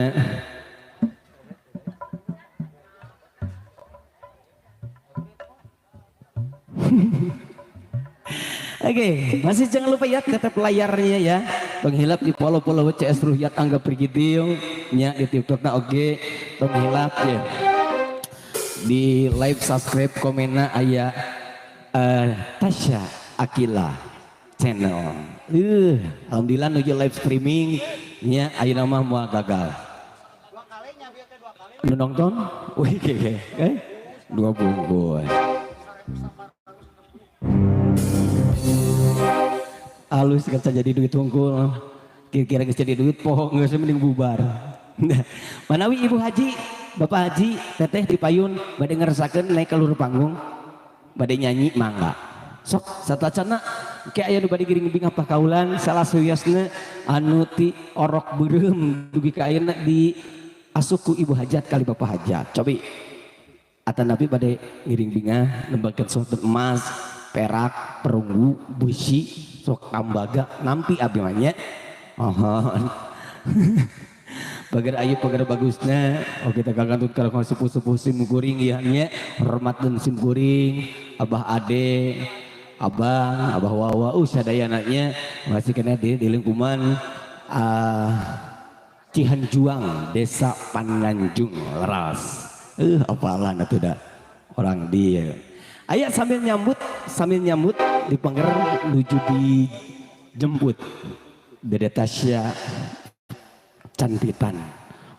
Oke, masih jangan lupa ya tetap layarnya ya. Penghilap di follow CS Ruhyat Angga Prigidium nya di TikTok na oke. Penghilap ya. Di live subscribe komena aya Tasya Akila channel. Alhamdulillah nuju live streaming nya aya nama moal gagal. Nu nonton? Wih, dua bungkus. Halus kan saja jadi duit tungkul, kira-kira jadi duit pohon nggak mending bubar. Manawi Ibu Haji, Bapak Haji, teteh di payun, badai ngerasakan naik keluar panggung, badai nyanyi mangga. Sok satacana kayak aya nu badai giring bing apa kaulan, salah suyasna anu ti orok beureum dugi ka ayeuna di asuku Ibu Hajat kali Bapak Hajat. Cobi atan nabi badai ngiring bingah nembakeun suatu emas, perak, perunggu, besi, sok ambaga nampi abdi mah nya. Bagar ayu pagar bagusna oke kita kagantut kalau sepuh-sepuh sim kuring ieu nya hormatkeun sim kuring abah ade abang abah wawa sadayana nya masih kena di lingkungan Cihanjuang Desa Pananjung Leras apalah atuh da orang dia aya sambil nyambut di pangger nuju dijemput Dede Tasya Cantitan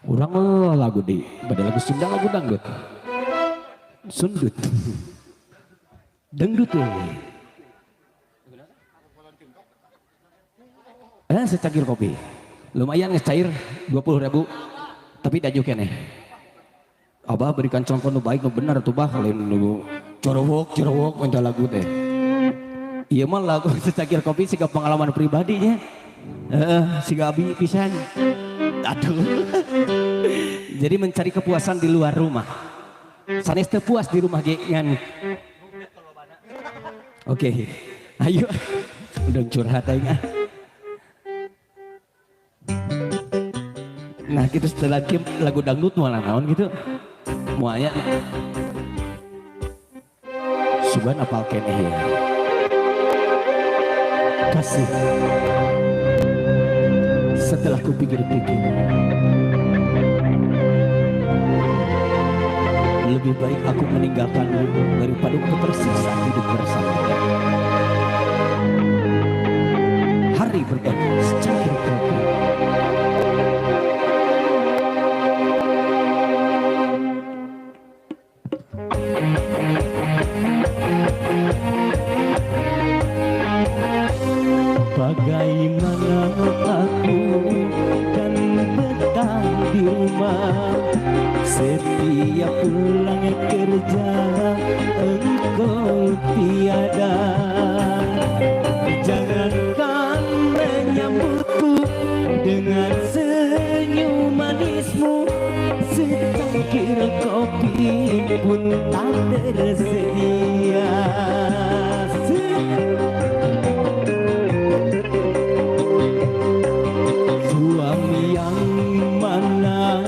urang lagu di pada lagu Sunda lagu dangdut sundut dangdut secangkir kopi lumayan ngecair 20.000 tapi dajuk keneh abah berikan contoh nu baik nu benar tuh bah lain nu corowok minta lagu teh iya mah lagu secangkir kopi siga pengalaman pribadinya siga abi pisan aduh jadi mencari kepuasan di luar rumah sanes teu puas di rumah ge ngan oke ayo udah curhat aja nah gitu setelah game lagu dangdut mau naon gitu muanya sugan apal keneh ya kasih setelah kupikir-pikir lebih baik aku meninggalkanmu daripada aku tersiksa hidup bersama. Hari berbagi secangkir kopi bagaimana aku kan betah di rumah setiap pulang kerja engkau tiada jangankan menyambutku dengan senyum manismu secangkir kopi pun tak tersedia suami yang mana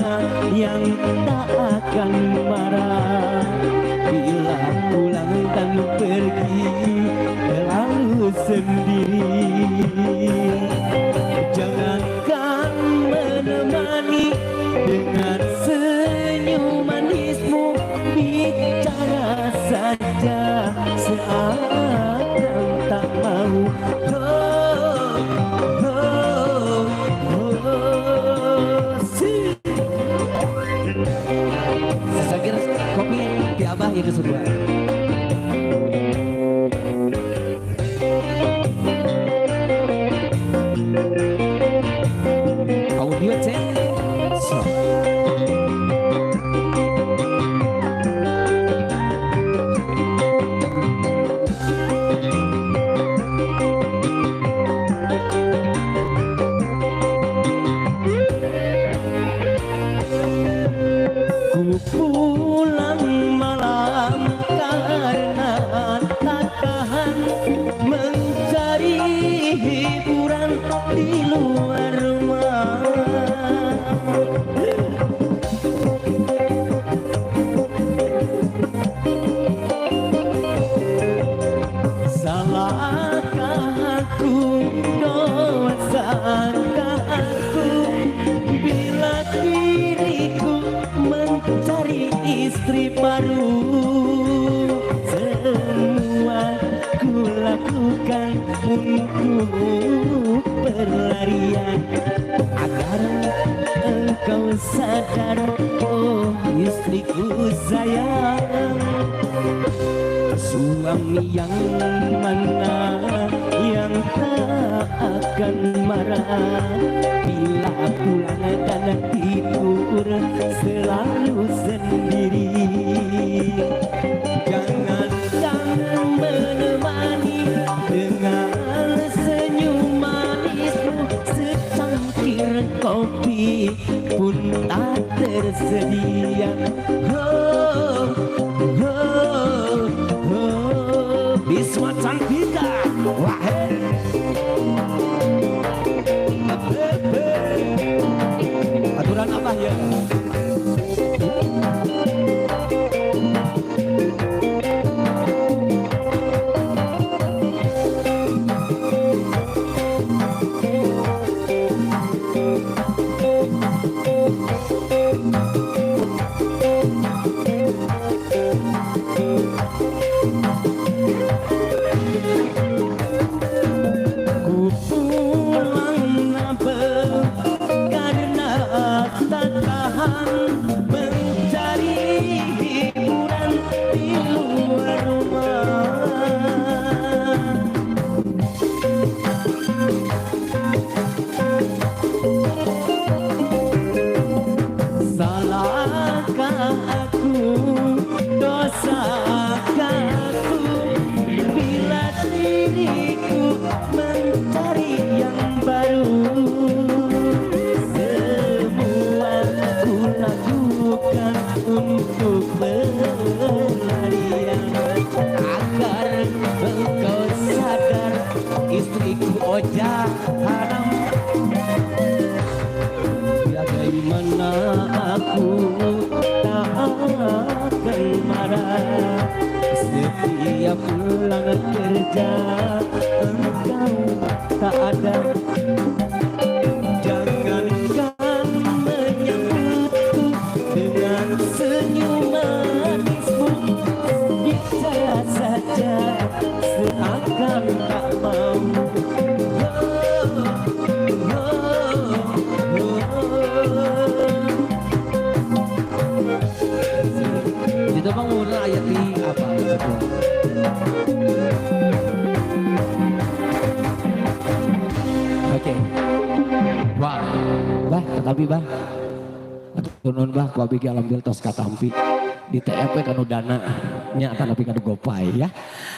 yang tak akan marah bila pulang dan pergi lalu sendiri jangankan menemani dengan senyum manismu bicara saja seakan tak mau secangkir kopi di abah ya kesebuah audio cek pulang malam istri baru. Semua ku lakukan untuk berlarian agar engkau sadar, oh istriku sayang. Suami yang mana yang tak akan marah bila pulang dan tidur selalu sendiri. Jangankan menemani dengan senyum manismu, secangkir kopi pun tak tersedia. Oh, oh, oh, Bisma Cantika, wahai aturan apa ya? Setiap pulang kerja engkau tak ada. Jangankan menyambutku dengan senyum manismu, bicara saja seakan tak mau. Itu bang mulai ayat ini apa? Oke, bah, tetapi bah, turun bah, ku abdi alhamdulillah tos katampi di TFP kanu dana nya tapi kanu gopay ya.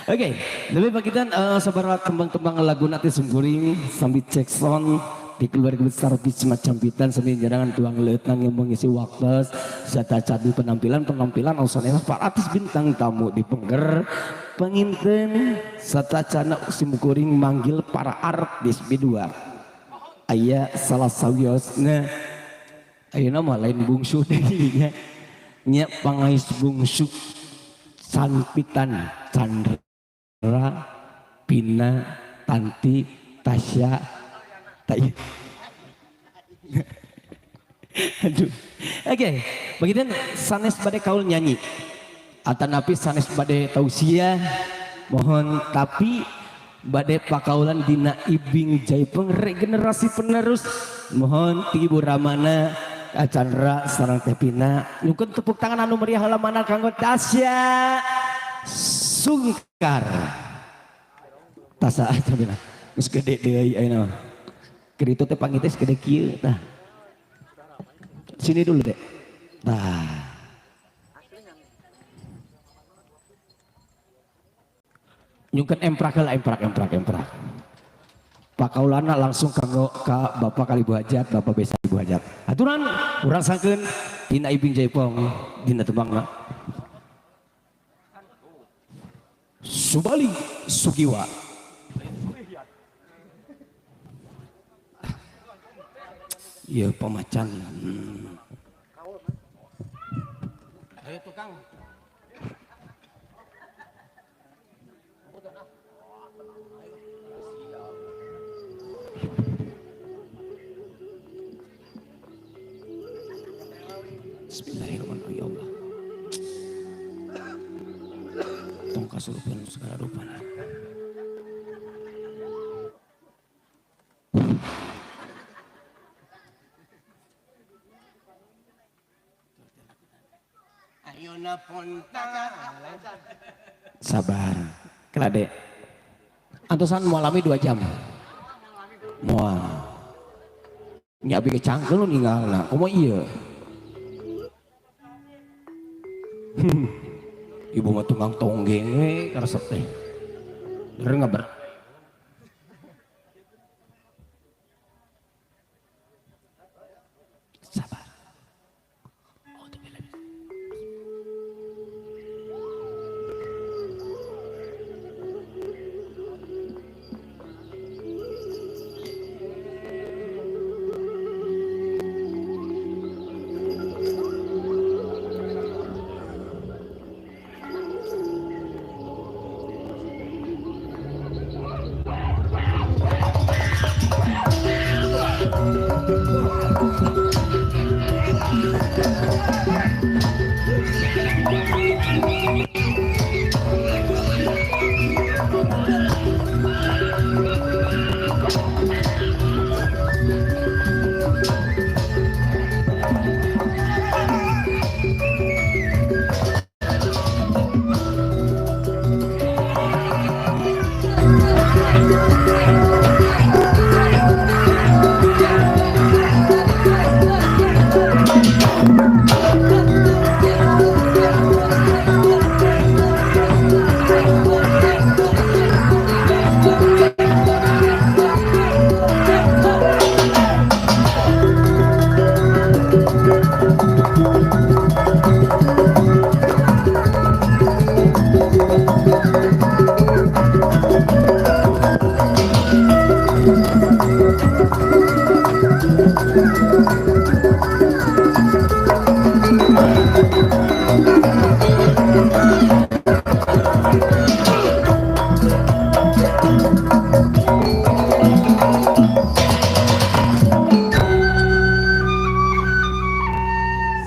Oke, lebih bagian sabar kembang-kembang lagu nanti sungguring sambil cek sound di keluarga besar Bisma Campitan sambil jarangan tuang letang yang mengisi waktu serta cadu penampilan ausonnya para artis bintang tamu di pengger penginten serta cana simukuring manggil para artis bidua aya salah sawiosna aya nama lain bungsu dirinya nya pangais bungsu Campitan Chandra Pina Tanti Tasya Aduh. Oke, begitu sanes badai kaul nyanyi atanapi sanes badai tausiah mohon tapi badai pakaulan dina ibing jaipeng regenerasi penerus mohon Ibu Ramana Chandra sareng Tepina nyukeun tepuk tangan anu meriah halamana kanggo Tasya Sungkar tasa Tepina geus gede deui ayeuna kerito teh pangites gede kieu tah sini dulu deh nah nyungkeun emprak pakaulana langsung kanggo ka Bapak Kalibu Hajat Bapak Besa Ibu Hajat aturan urang sangkeun dina ibing jaipong dina tembangna Subali Sugiwa iya pemacan ayo tukang Bismillahirrahmanirrahim ya Allah kasurupan segala rupa. Ayeuna pontang Sabar kelade antosan mau alami 2 jam moal nya abi kecangkeun lu ninggalna komo ieu ibu mah tunggang tonggeng we karesep teh bener ngaber sabar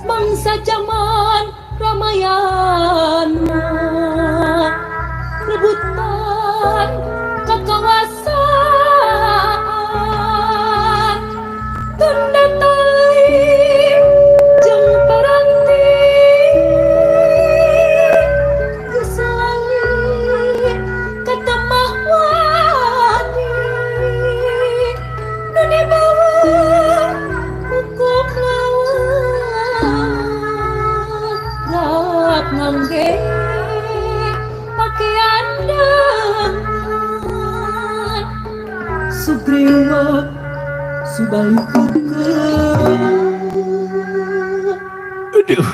mangsa zaman Ramayana rebutan kekuasaan tunda tali jeung paranti geus langit katemah wani nu dibawa hukum lawan ngangge pakaian dengan Sugriwa subalikeun aduh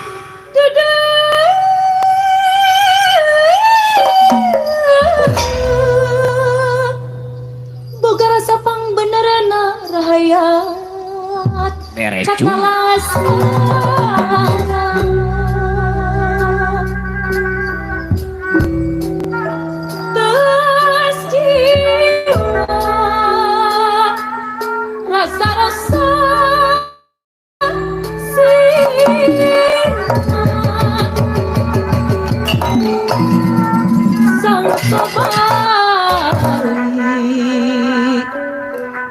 boga rasa pangbenerana rahayat berecu katalas tes jiwa rasa-rasa sang sabari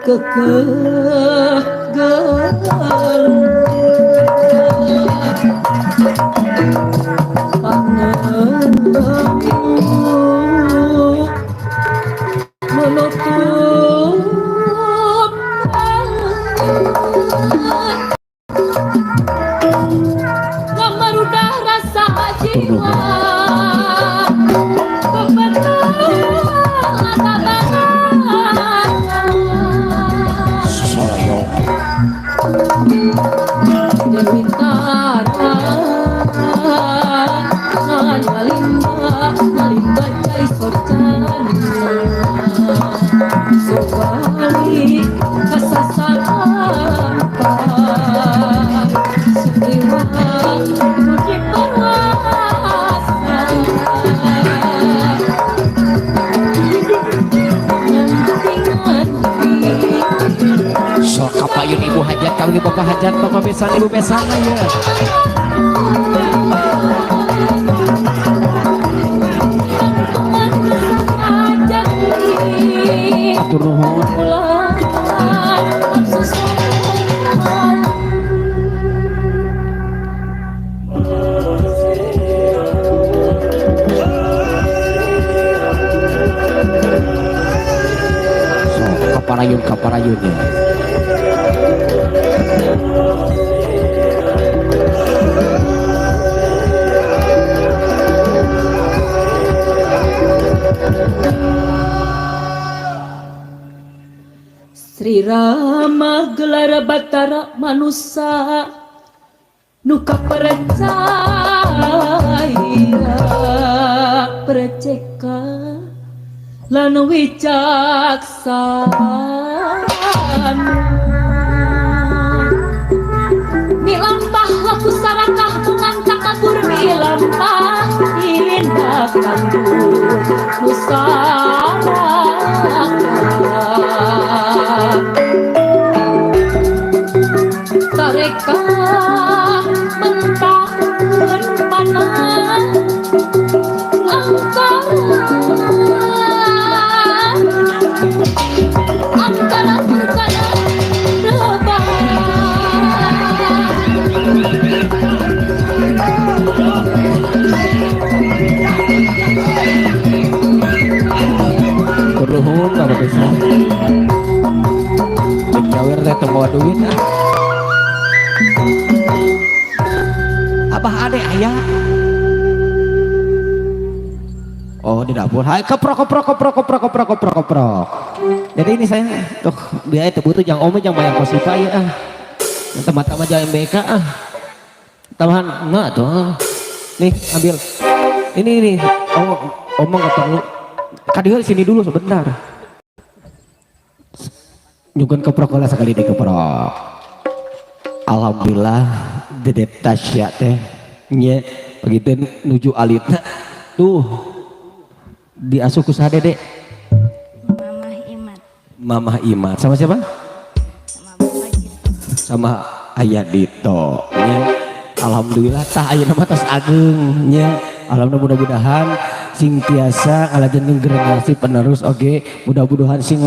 kekegelan menutup ngamarudah rasa jiwa Dewi Tara Malimba Jai Socana Sobali Kasasana Sugriwa Budi Parasa sok kapayun ibu hajat kawin bapak hajat bapak besan ibu besan ya parayun ka parayunnya. Sri Rama gelar Batara manusia nuka percaya perceka lan wicaksana milampah laku sarakah mengancak kabur milampah indah kandur nusara tareka mentahun panah angkara rebah Kuruhun kalau bisa Jawer teh teu bawa duit ah. Abah ade aya. Oh di dapur. Hai keprok. Jadi ini saya tuh biaya itu butuh yang ome yang bayar kosipa ya ah. Teman-teman jangan MBK ah. Taman enggak tuh. Nih ambil. Ini omong nggak perlu. Kadieu sini dulu sebentar. Nyugun keprok lah sekali dikeprok. Alhamdulillah Dedek Tasya teh nya begitu nuju alita tuh diasuh ku saha Dedek? Mamah Imat. Mamah Imat sama siapa? Sama Bapak Gito. Sama Ayah Dito nya. Alhamdulillah tah aya nama tos ageng nya. Alhamdulillah mudah-mudahan sing tiasa ngalajenkeun generasi penerus oge mudah-mudahan sing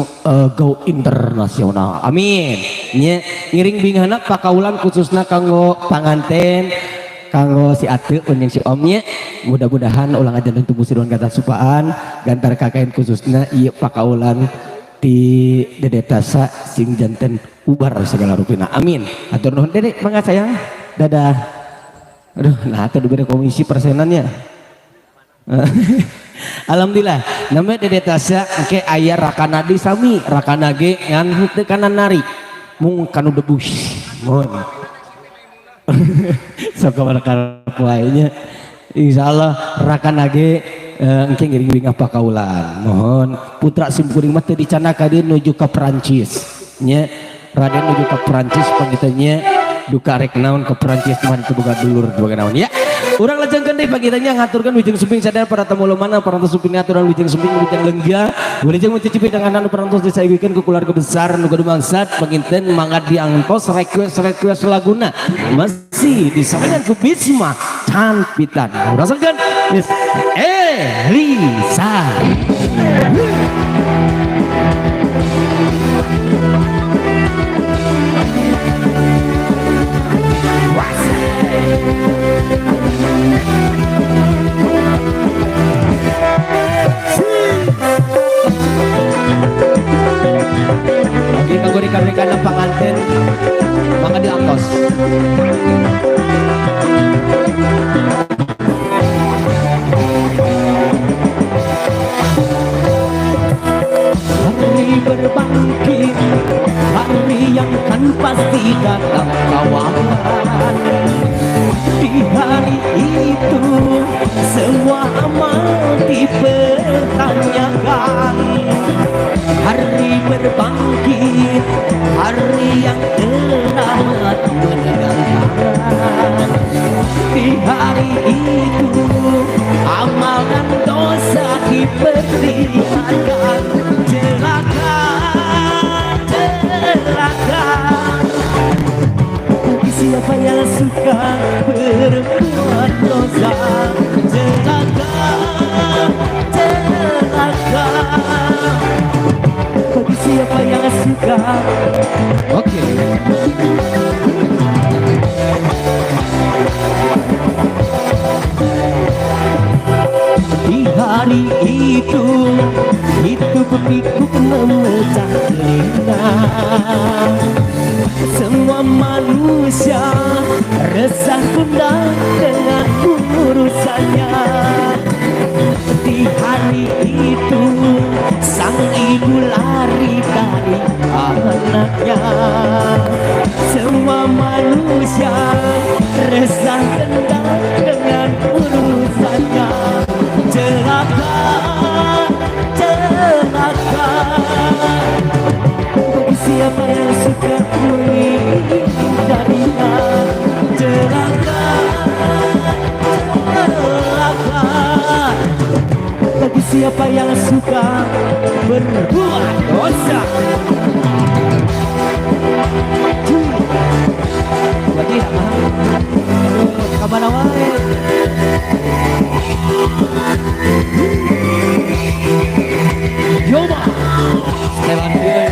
go internasional amin nya ngiring bingana pakaulan khususna kanggo panganten kanggo si ate jeung si omnya mudah-mudahan ulang aja tubuh siruan kata supaan gantar kakain khususna ieu pakaulan ti Dede Tasa sing janten ubar segala rupina amin atur nuhun Dede mangga sayang dadah aduh nah atuh diberi komisi persenannya. Alhamdulillah namanya Dede Tasya oke ayah rakana di sami rakana ge ngan henteu kana nari mung kanu debus mohon sok kabar poainya insyaallah rakana ge engke ngiring apa kaulan mohon putra simkuring mah teu dicanaka dia nuju ka Perancis nya Raden nuju ka Perancis pangitanya duka rek naon ke Perancis mah itu boga dulur boga naon ya. Urang lajengkeun deui pagitanya ngaturkeun wilujeng sumping sadaya para tamu lumana parantos sumping aturan wilujeng sumping wilujeng lenggah wilujeng mencicipi dengan anu parantos disaeuykeun ku keluarga besar nu gadumangsat panginten mangga diangtos request laguna masih disampaikan ku Bisma Canpitan rasakeun yes Elisa lagi kanggo rekan-rekan panganten mangga diangkos hari berbangkit hari yang kan pasti datang kawan di hari itu semua amal dipertanyakan hari berbangkit hari yang telah menegangkan di hari itu amal dan dosa diperlihatkan celaka siapa yang suka berbuat dosa celaka bagi siapa yang suka oke. Di hari itu pikuk memecah telinga resah bunda dengan urusannya. Di hari itu sang ibu lari dari anaknya. Semua manusia resah gendang dengan urusannya. Celaka, celaka, bagi siapa yang suka menghindarinya. Celaka, celaka, bagi siapa yang suka berbuat dosa. Jadi kemana wae? Yoba, setelan dia.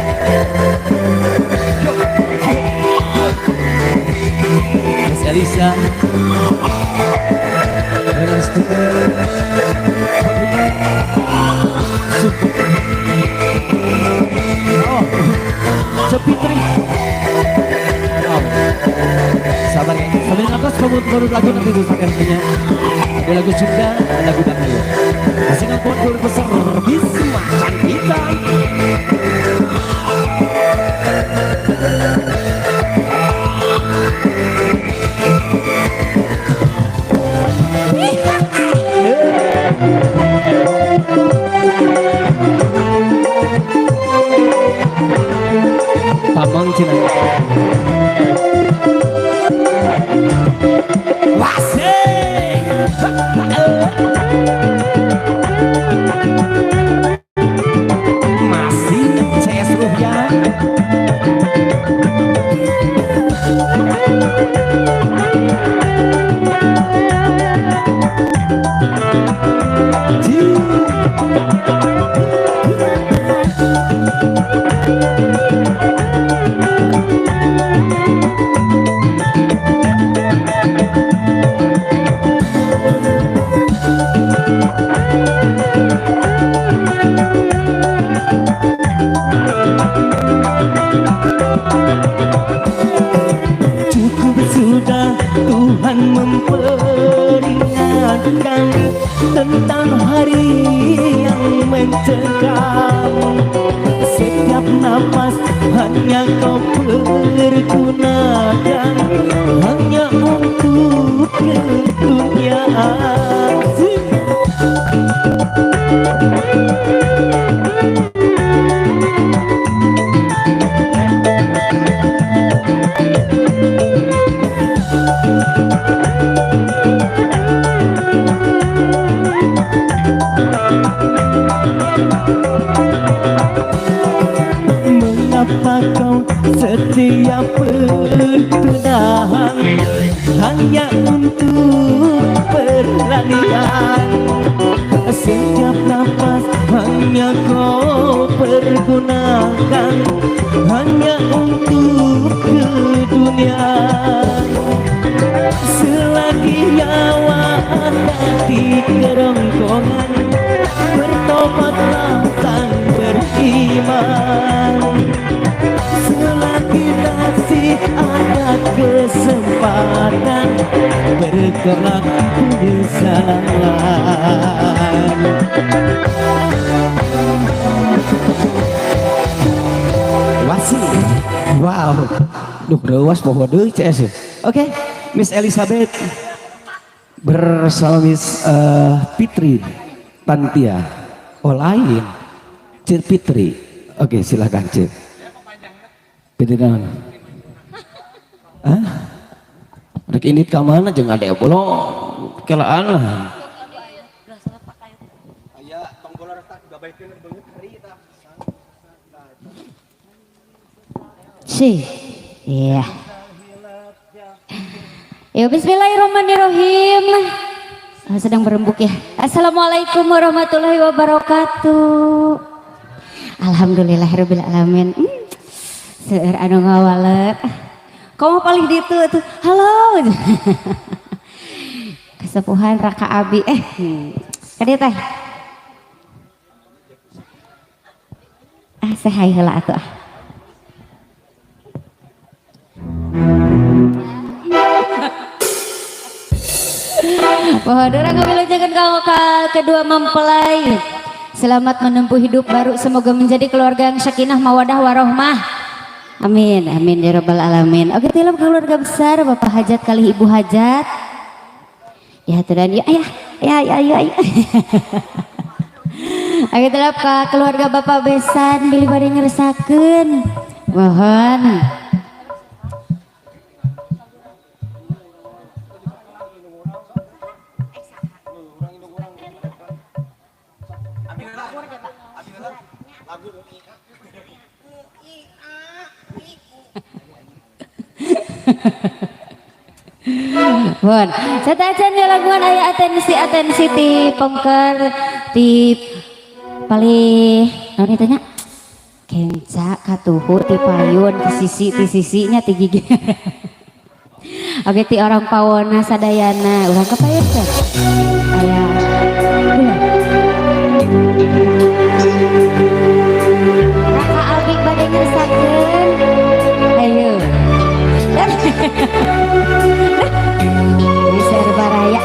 Miss Elisa, dengan stiker. Oh, Sepitri. Oh, sabar ya. Sambil ngakos kamu turun lagu nanti busakan punya. Ada lagu Sunda, ada lagu Dangdut. Masih ngakuan turun besar Bisma Cantika. Pamong Cina. Masih CS Ruhyan. Cukup sudah Tuhan memperingatkan tentang hari yang mencekam. Setiap napas hanya kau pergunakan, hanya untuk keduniaan. Mengapa kau setia perkenahan hanya untuk peralihan? Setiap nafas hanya kau pergunakan, hanya untuk keduniaan. Selagi nyawa ada di kerongkongan, bertobatlah dan beriman. Selagi masih ada kesempatan, bertolak penyesalan. Wasi, wow, duh rewas bahwa deh CS. Oke, Miss Elizabeth bersama Miss Fitri Tantia. Oh lain, Cir Fitri. Oke, silakan Cir. Fitri naon? Hah? Rek ini ke mana jeung ade bolong kelaan lah. Aya tong bola retak gabaikeun beungeut hari eta. Sih, iya. Ya bismillahirrahmanirrahim. Sedang berembuk ya. Assalamualaikum warahmatullahi wabarakatuh. Alhamdulillahirabbil alamin. Seueur anu ngawalek. Kamu paling ditu tuh. Halo. Kesepuhan Raka Abi. Kadieu teh. Sehai heula atuh. Mohon orang jangan kau kedua mempelai. Selamat menempuh hidup baru. Semoga menjadi keluarga yang sakinah mawadah warohmah. Amin, amin ya rabbal alamin. Oke, tilam keluarga besar, Bapak Hajat kali Ibu Hajat. Ya tuhan, ya, ya. Oke, tilam ke keluarga Bapak Besan, bilih bade ngeresakeun. Mohon. Bon, setajan ya laguan aya atensi ti pengker ti palih naon tanya kenca katuhur ti payun ti sisinya ti gigi. Oke ti orang pawona sadayana urang kapayun teh aya Raka Albik bade ngeresakeun ayo di serba raya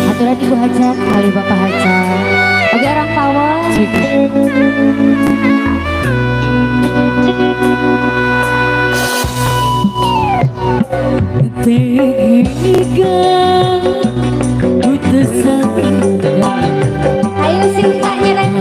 aturan Ibu Hajat kali Bapak Hajat. Oke orang pawon ayo singkanya neng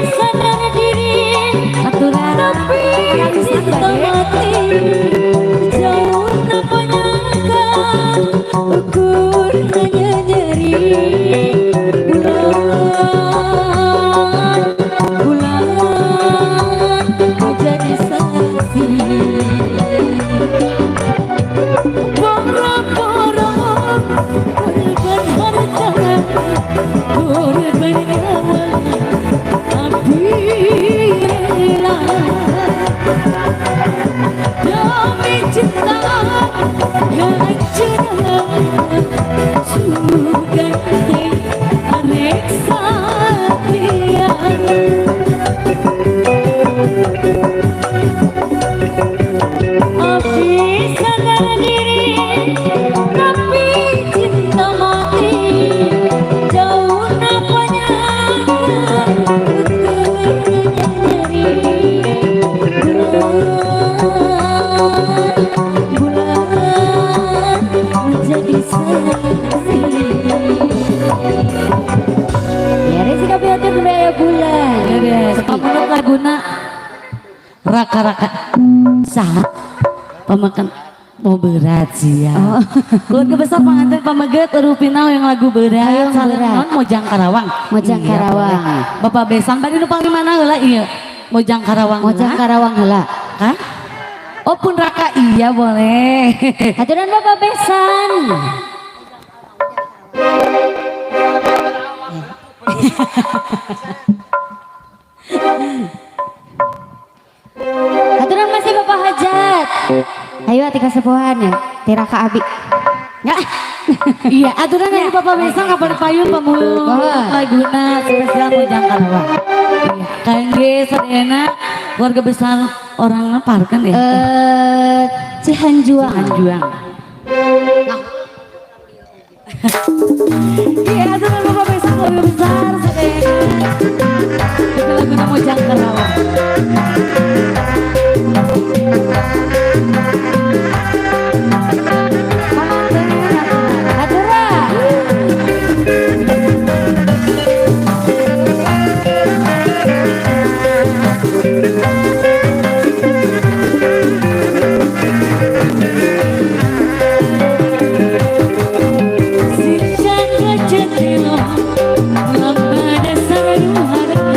sadar diri aturan tapi cinta mati jauh apa nyangka ukur hanya nyeri bulan menjadi saksi borong-borong korban harta korban nyawa tapi rela demi cinta yang cerah sudah reksa dia Abi sadar diri tapi cinta mati jauh napanya bulan menjadi saksi ya resi kapiatur budaya bulan Pamunut laguna raka-raka salah pemakan mau berat sih ya. Keluarga besar pengantin pameget Rupinau yang lagu berat. berat. Mojang Karawang. Mojang Iya, Karawang. boleh. Bapak Besan tadi nu mana heula iya. Mojang Karawang. Mojang heula. Karawang heula Hah? Oh pun raka iya boleh. aturan Bapak Besan aturan masih Bapak Hajat ayo ati kasepuhan ya tiraka abi nggak Iya, aturan dari Bapak Besan kapan payun pamulung laguna spesial Mojang Karawang. Iya, kangge sadayana keluarga besar orang ngapar kan ya? Cihanjuang Anjuang. Iya, aturan Bapak Besan keluarga besar sadayana. Itu laguna Mojang Karawang. Si Chandra Jatilo lambada sarayuhara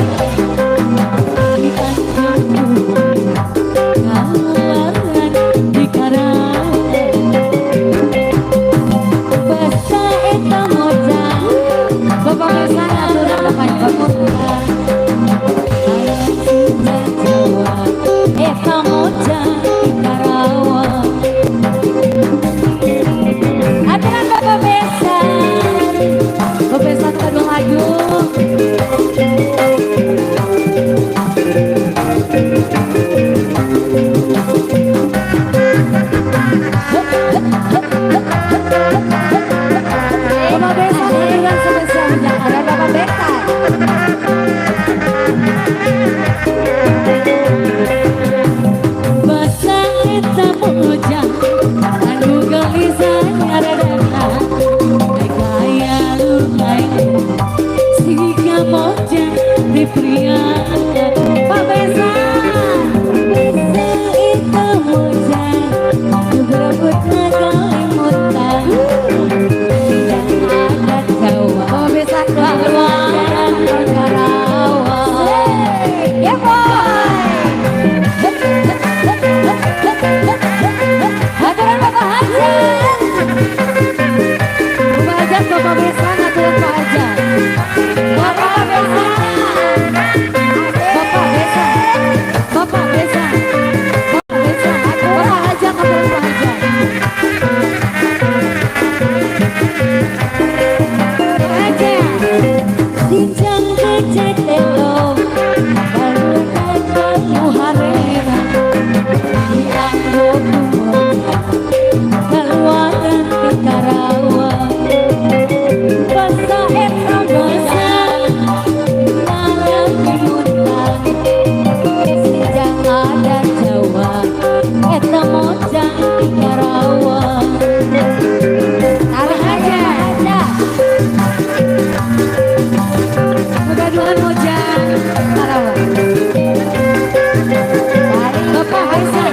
Bapak Besa,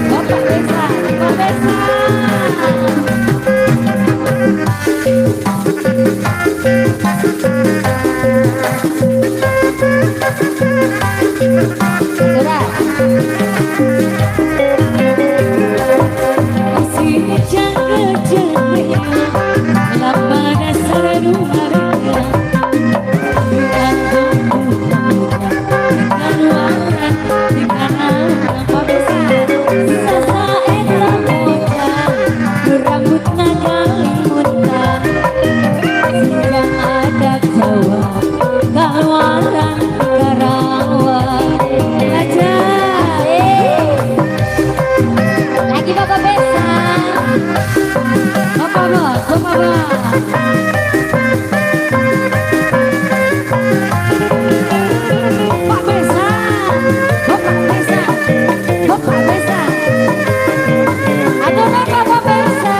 Bapak Besa, Bapak Besa. Sudah. Masih jaga-jaga, lambang dasar nuharga. Rambut nagali muntah, sedang ada Jawa, kaluaran Karawang. Aja, Lagi Bapak Besa. Bapak Bos, Bapak Bos. Bapak Besa, Bapak Besa, Bapak Besa. Aduh Bapak Besa.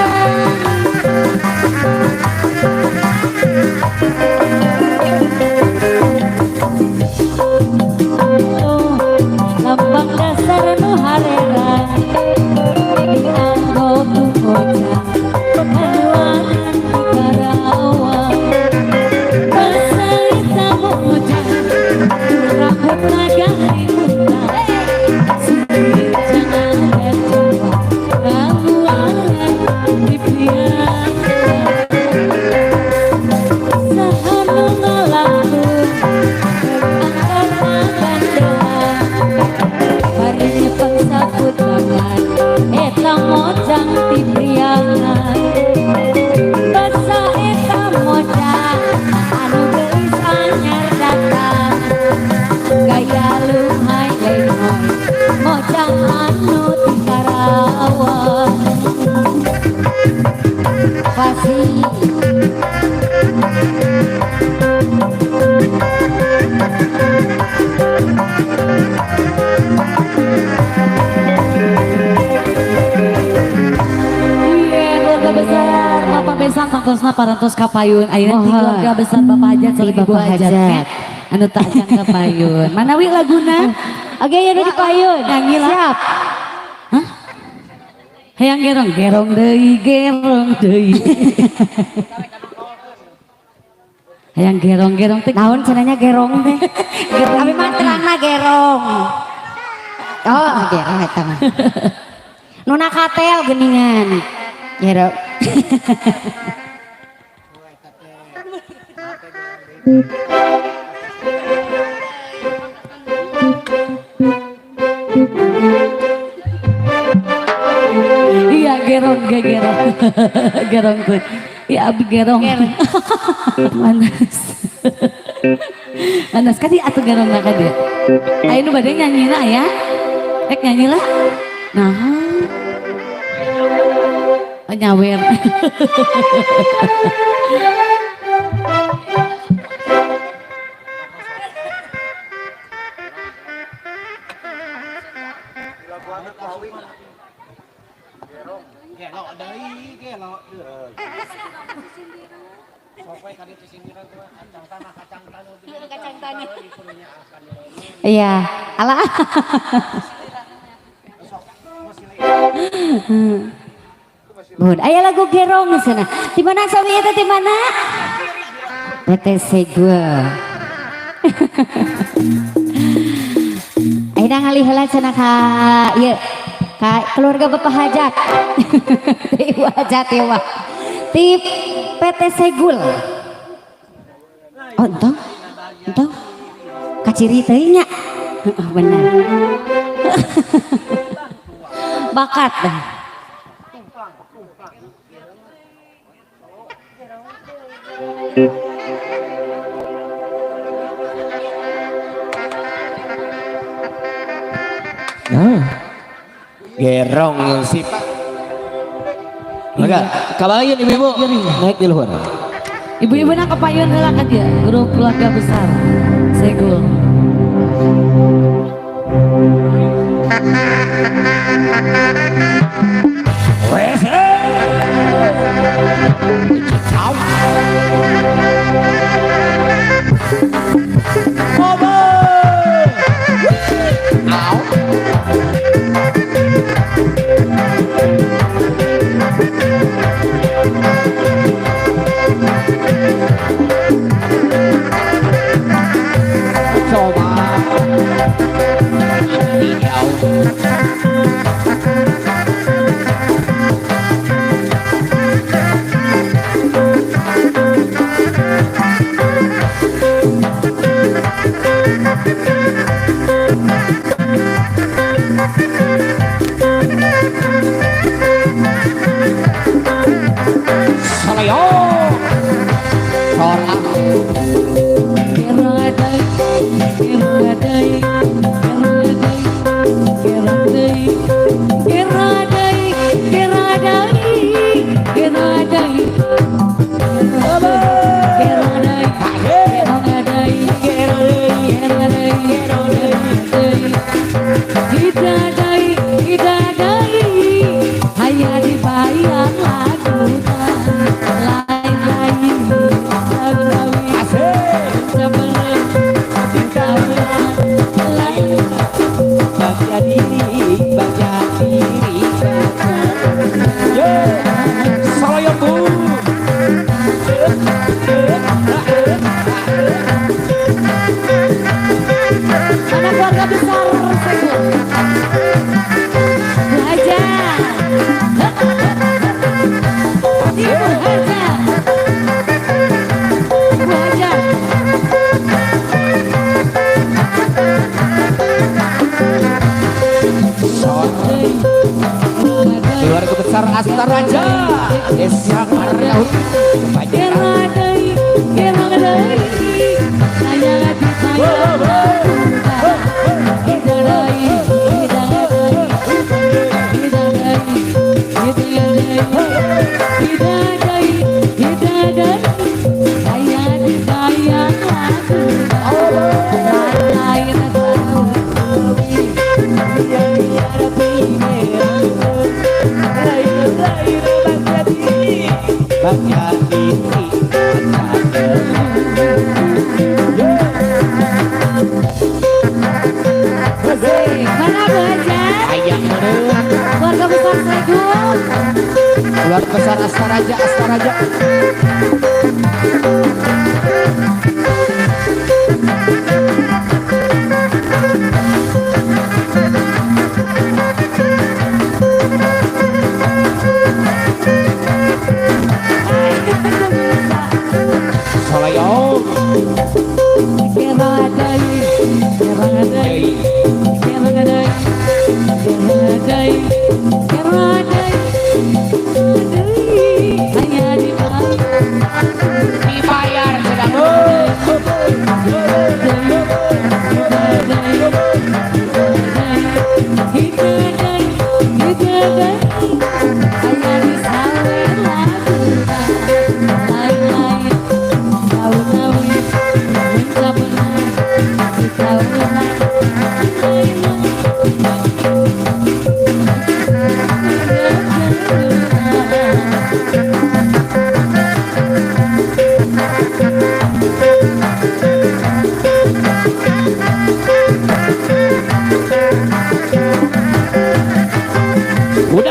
Lambang dasar nu harera dianggo bocah kaluaran Karawang. Basalita bocah rambut nagali muntah, sedih jangan ada Jawa, kaluaran dipiang. Sahanu ngalamun angkat tangan, barinya pangsabut banget eta mojang ti priangan. Basa eta mojang anu geus anyar datang, gaya luhai lehoi mojang anu ti Karawang. Kasih. Iya, keluarga besar Bapak Besan tangkosna parantos kapayun. Ayeuna ti keluarga besar Bapak Hajat sareng Ibu Bapak Hajat Hajat. anu tak acan kapayun. Manawi laguna? Oke ya di payun. Nyanyi lah. Siap. Hah? Hayang gerong, gerong deui, gerong deui. Hayang gerong-gerong teh Naon cenanya gerong teh. Tapi mantrana gerong. Oh, gerong eta mah. Nuna katel geningan. Gerong. iya gerong ge gerong. Gerong tuh. Ya abi gerong. Manas. Manas kan dia atuh gerong ka dia. Ayo nu bade nyanyina aya. Rek nyanyi lah. Nah. Oh, nyawer. Gelo deui, gelo. Sopoe ka ditu sindiran tuh kacang tanah. Iya, alah. Bun, aya lagu gerong sana. Di mana sawi eta di mana? Tete Segul. Ayeuna ngalih heula cenah ka ieu ka keluarga Bapak Hajat. Ibu Hajat ya wah. Ti PT Segul. Oh, entong. Entong. Kaciri teuing nya. Heeh, bener. Bakat dah. Nah, gerong sih Pak. Maka kabayan ibu-ibu naik di luar. Ibu-ibu nak kepayun heula ka dia, grup keluarga besar. Segul. Salayo Sorak baca diri Salayo Bu Anak keluarga besar Segun belajar Ibu Haja Ibu Haja keluarga besar Asta Raja Desa Margaut baca diri mana Bu Haja? ayam merah Keluarga besar Segun keluarga besar Asta Raja Salayo dibayar sedang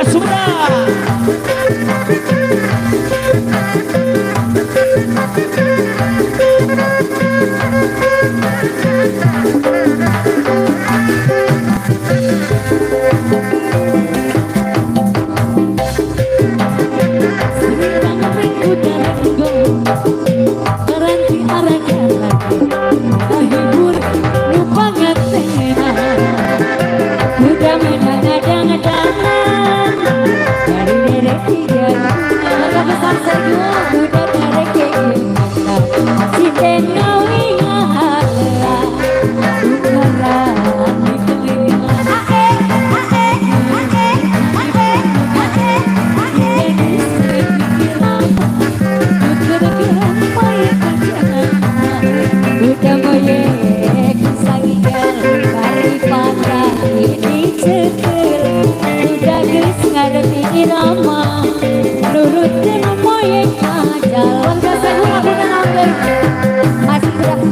sudah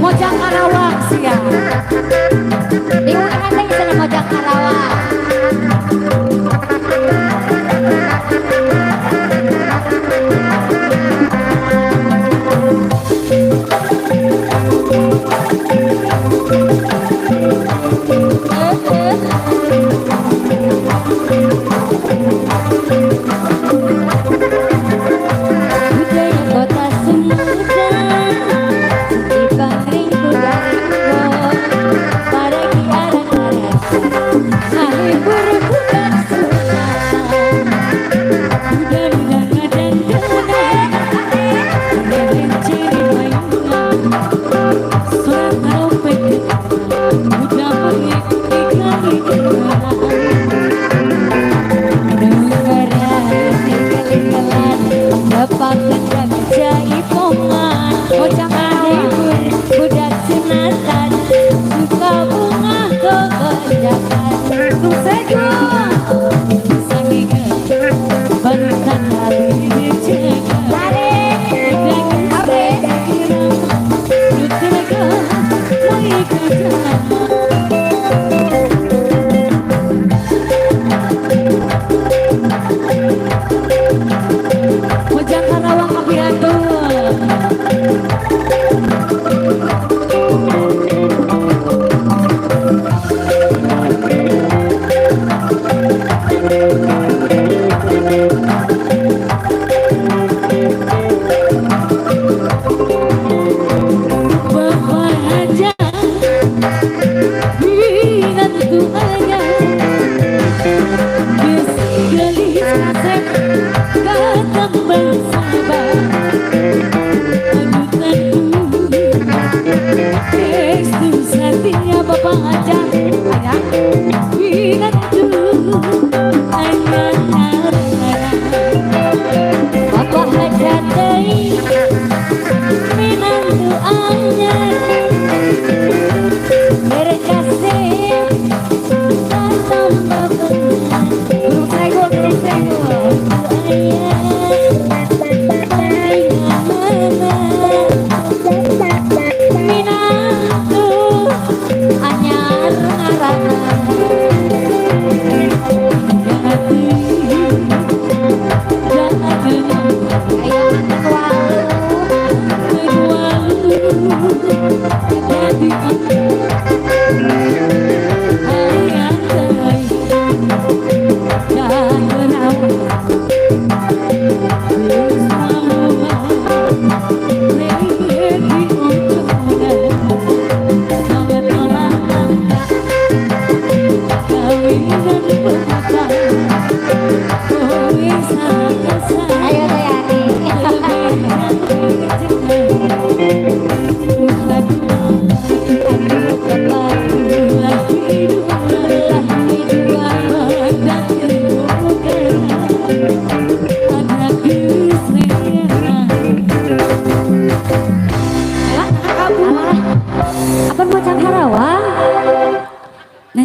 Mojang Karawang siang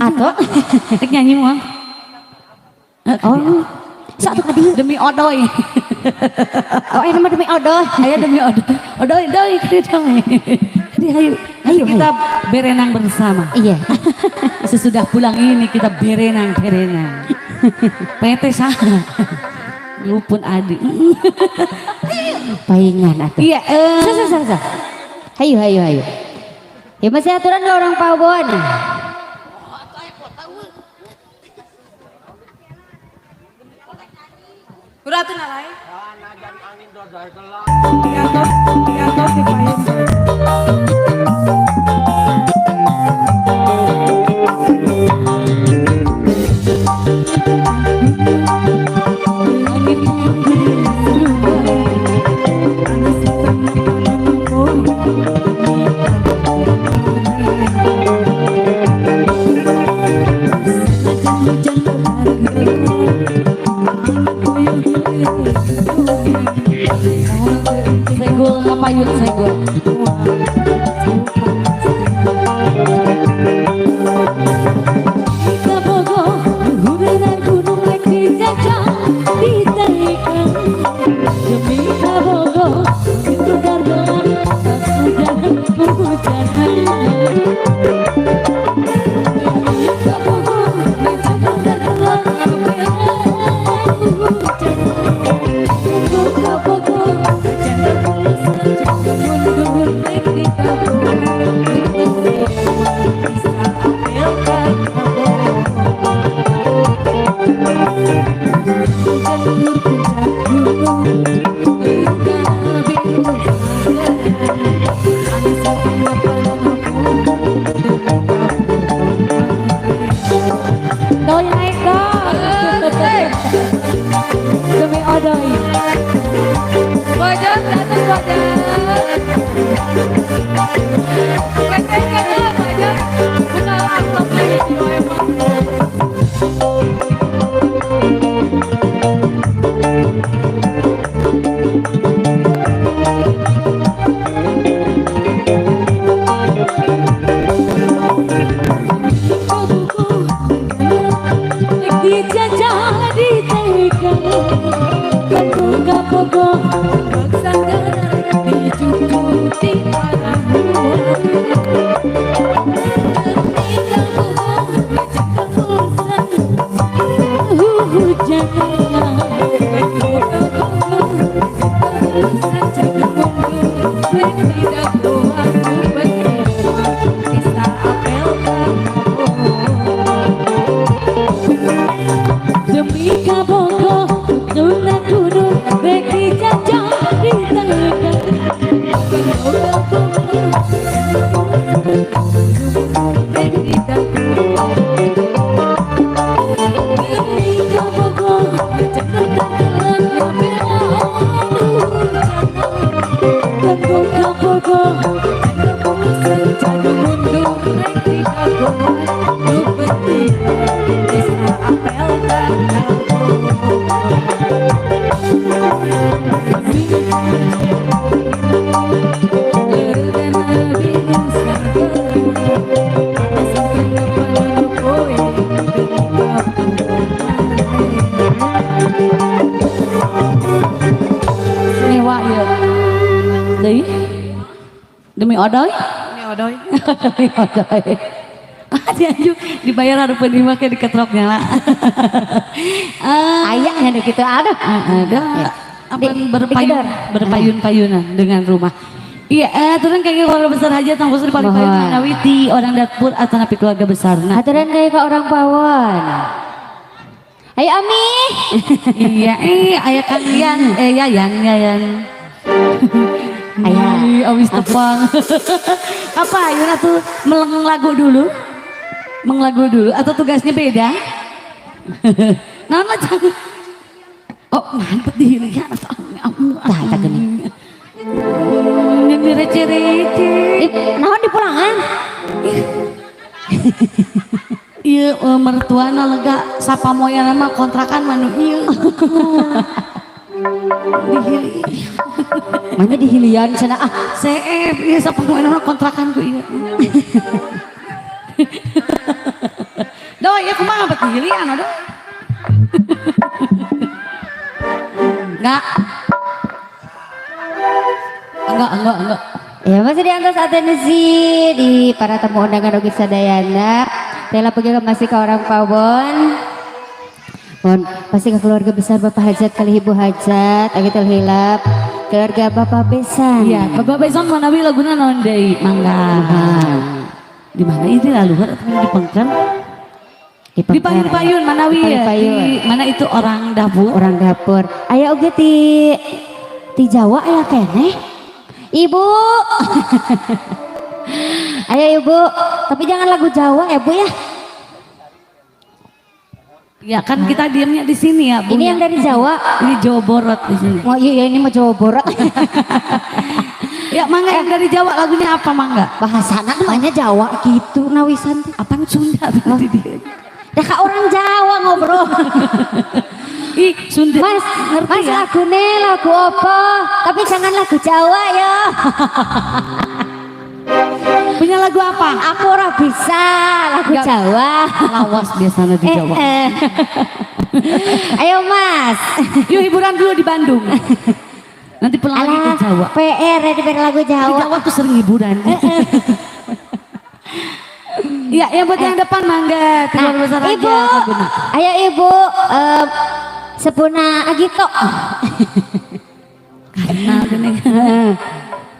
Atau Rek nyanyi mau. oh satu kadi Demi odoy. oh ini mah demi odoh Aya demi odoy. Odoy doy dong. Jadi ayo, Ayo, kita berenang bersama. iya Sesudah pulang ini kita berenang. PT sah. Lupun adik. paingan atuh Iya, sa hayu ya masih aturan ke orang Pawon Kuratun alay. Najan angin dodol kelak. Gatot di payung. Segul kapayun segul. Mewah ya. Demi odoy. Ini odoy. Demi odoy. Dianjuk dibayar harus penerima kayak diketroknya lah. Ayahnya ada gitu, aduh. Ada apa Dikedor. berpayun-payunan dengan rumah. Iya, aturan kayak keluarga besar aja tangguh di paling payun Mohon. manawiti orang dapur atau napi keluarga besar. Nah, Aturan kayak ke orang pawon. Ayo Ami. iya, ayah kalian, yayan. Ayah. Awis tepang. Apa Yuna tuh menglagu dulu? Menglagu dulu atau tugasnya beda? Nama jangan. Oh, mantep dihilihan. Tah, tak gini. Yang direce-rece. Naon di pulangan? Iya, mertuana lega sapa moya nama kontrakan manu iya. Dihili. Mana di hilian sana ah. CF, iya sapa moya nama kontrakan ku iya. Doi, ya kumaha bet dihilian aduh. Enggak. Ya masih diantos atensi di para tamu undangan Ogi Sadayana. Tela pergi masih ke orang pawon. Pon pasti ke keluarga besar Bapak Hajat kali Ibu Hajat, agitul hilap. Keluarga Bapak Besan. Iya, Bapak Besan manawi laguna naon deui mangga. Di mana itu lalu atau di Pengker? Di Payun-Payun manawi ya. Di mana itu orang dapur? Orang dapur. Aya oge ti Jawa aya keneh. Ibu. Ayo Ibu, tapi jangan lagu Jawa ya Bu ya. Ya kan kita diamnya di sini ya Bu. Ini yang dari Jawa. Ini Jawa Borot di sini. Oh iya ini mah Jawa Borot. Ya mangga yang dari Jawa lagunya apa mangga? Bahasana namanya Jawa gitu nawisan. Apaan Sunda berarti dia? Dah kak orang Jawa ngobrol. Ih Sunda. Mas, ngerti Mas ya? lagu apa? Tapi jangan lagu Jawa ya. Punya lagu apa? Aku ora bisa lagu Nggak. Jawa. Lawas biasanya di Jawa. Ayo Mas. Yuk hiburan dulu di Bandung. Nanti pulang lagi ke Jawa. PR ya di lagu Di Jawa. Jawa tuh sering hiburan. Iya, yang buat yang depan mangga, keluar besar aja. Ibu, laguna. ayo Ibu, Sepuna Agito.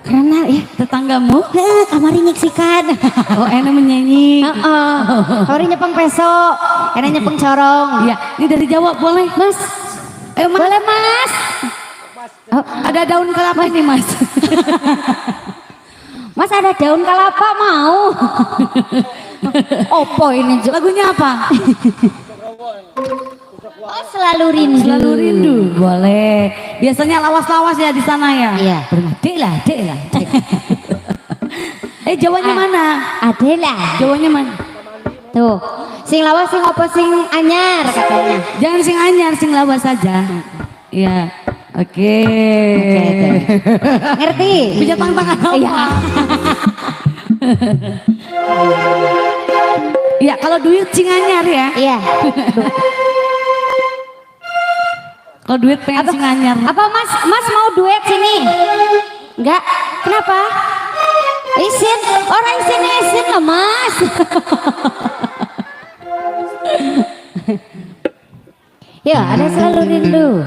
Karena ya Tetanggamu? kamari nyeksikan. Oh enak menyanyi. Kamari nyepeng peso, enak nyepeng corong. Iya, ini dari Jawa boleh. Mas, Mas. boleh Mas. Oh, ada daun kelapa nih Mas. Mas ada daun kelapa mau? Opo ini Jo? Lagunya apa? Oh selalu rindu. Selalu rindu. Boleh. Biasanya lawas-lawas ya di sana ya. Iya. Dek lah. Jawanya mana? Adalah. Jawanya mana? Tuh, sing lawas sing opo sing anyar katanya. Jangan sing anyar, sing lawas saja. Iya. Oke. Ngerti? Bisa tangan apa? Iya. Iya, kalau duit sing anyar ya. Iya. Kalau duit pengen sing anyar. Apa Mas? Mas mau duet sini? Enggak. Kenapa? Isin. Orang isin lah Mas. Ya, ada selalu rindu.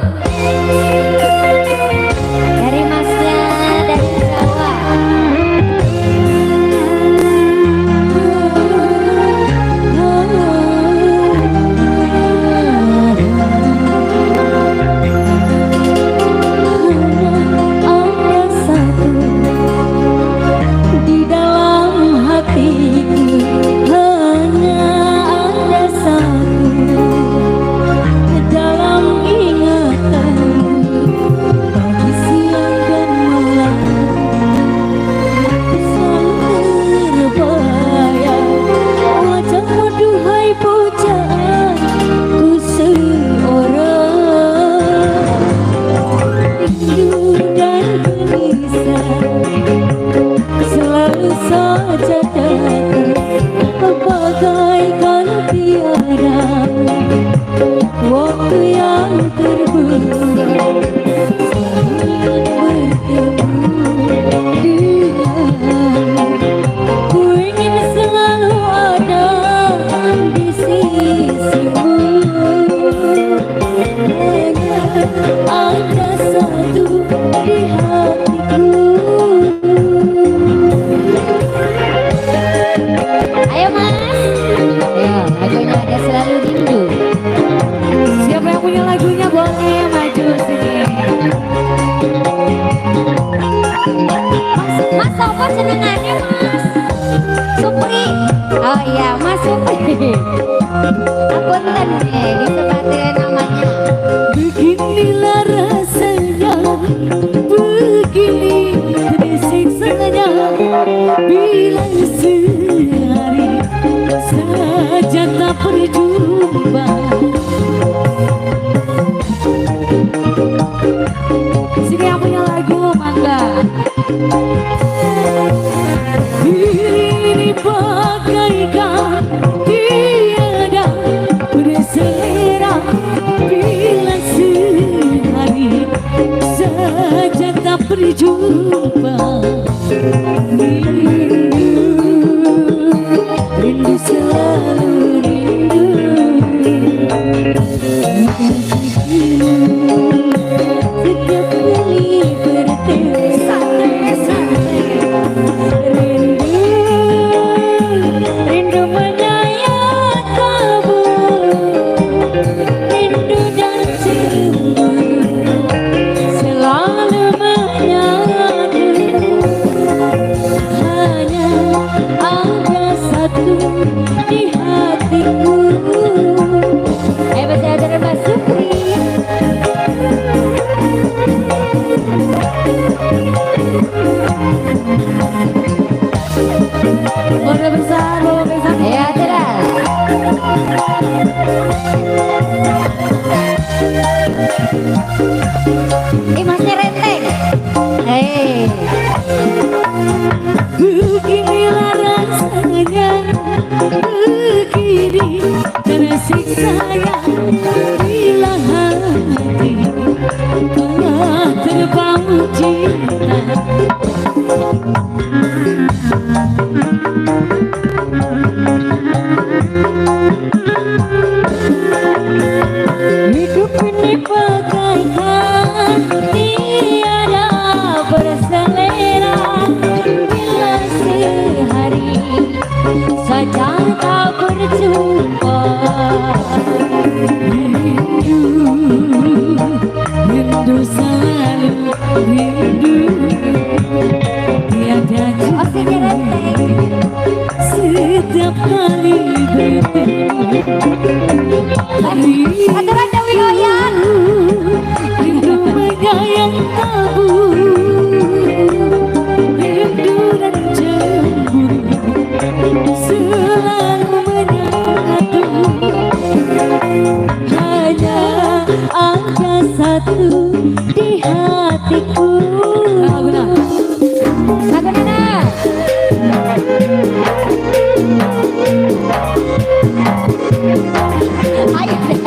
Dari Masnya dari Jawa. Di dalam hatiku hanya ada satu dalam ingatanku. bagaikan tiada waktu yang terbuang bertemu dia. Ku ingin selalu ada di sisimu. Hanya ada satu di hatiku. Ayo mas, ayo lagunya ada selalu rindu. Siapa yang punya lagunya boleh maju sini. Mas apa senengannya mas? Supri. Oh iya mas Supri. Apunten disebatin namanya. Beginilah rasanya, begini tersiksanya bila sehari saja tak berjumpa. Sini yang punya lagu mangga. Ini bagaikan tiada berselera bila sehari saja tak berjumpa. Rindu, rindu selalu rindu. Setiap kali bertemu rindu, rindu menyayat kamu, rindu dan cemburu selalu menyatu. Hanya ada satu di hatiku. Masih ada Mas Supri. Boleh besar, boleh besar. Ya terus. Masnya renteng. Hei. Beginilah rasanya, begini tersiksanya bila hati telah terpaut cinta. Hidup ini bagaikan tiada berselera bila sehari saja tak berjumpa. Rindu, rindu selalu rindu. Tiada jumpa setiap kali bertemu. Aturan Dewi Oyan. Rindu menyayang tabu, rindu dan cemburu selalu menyatu. Hanya ada satu di hatiku. Lagu Nana. Ayo deh.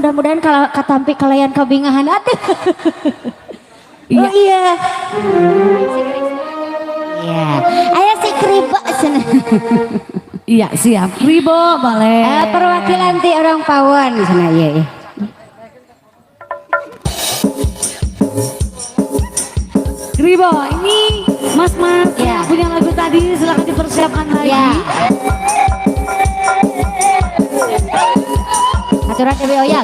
mudah-mudahan kalau katampi kalian kebingahan atuh. Iya. Oh iya. Iya. Aya si kribo cenah. Iya siap. Ribo boleh. Perwakilan ti orang Pawon di sana iya. Iya. Ribo ini mas-mas Ya. yang punya lagu tadi silakan dipersiapkan lagi. Ya. Aturan Dewi Oyak.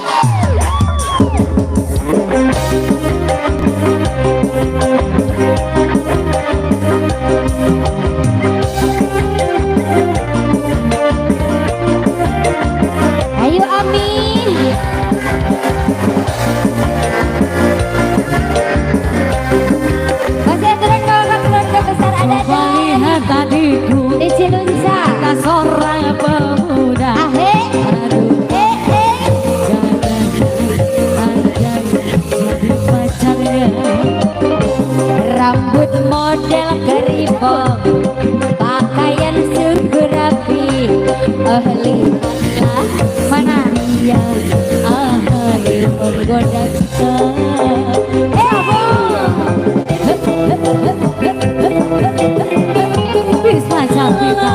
Ayo amin. Masih aturan kalau keluarga besar ada Melihat tadiku di Cilunca. tak seorang pemuda. Ahe. Jadi pacarnya Rambut model keribong, pakaian super rapi, ahli mana dia ahli menggoda kita. Bisma Cantika.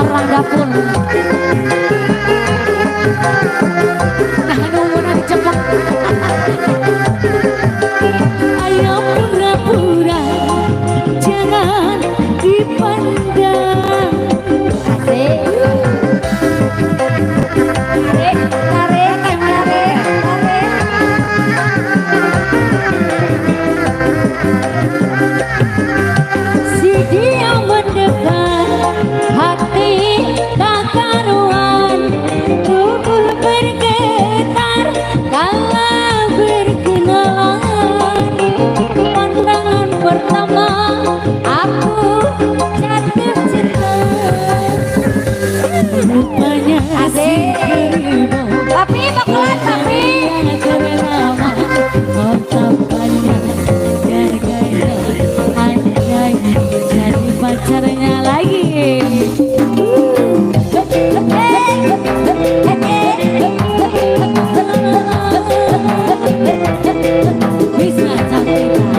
Orang dapur. Nah, nunggu diceplok. Ayo pura-pura, jangan dipandang. Asik. Tarik, tarik, tarik. Si dia mendekat, hati tak karuan, tubuh bergetar kala berkenalan. Pandangan pertama aku jatuh cinta, rupanya si Keribo. Tapi bakalan tapi. Yang ternama otapannya gaya-gaya anjay jadi pacarnya lagi. Bisa Cantika.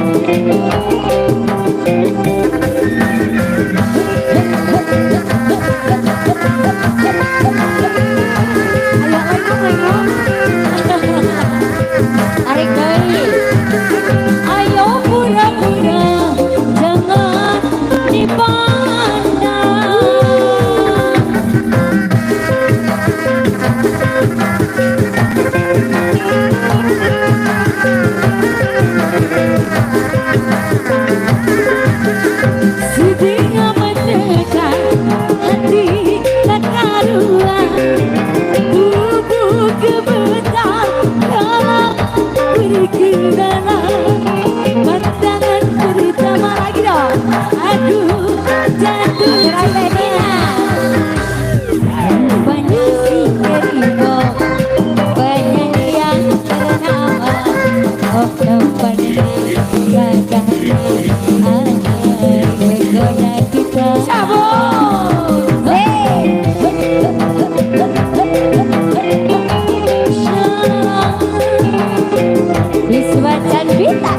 Tarik deui. Ayo pura-pura jangan dipandang. Si dia mendekat, hati tak karuan, tubuh gemetar dalam berkenalan. Pandangan pertama lagi dong, aduh jatuh cinta. Banyak si Keribo, penyanyi yang ternama. Oh, tempatnya gagah, menggoda kita. Bisma Cantika.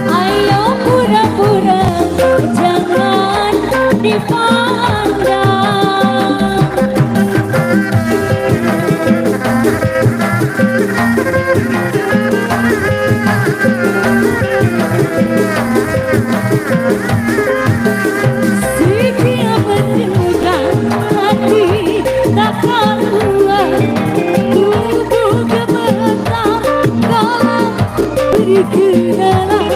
Ayo pura-pura jangan dipandang. Si dia mendekat, hati tak karuan, tubuh gemetar kala berkenalan.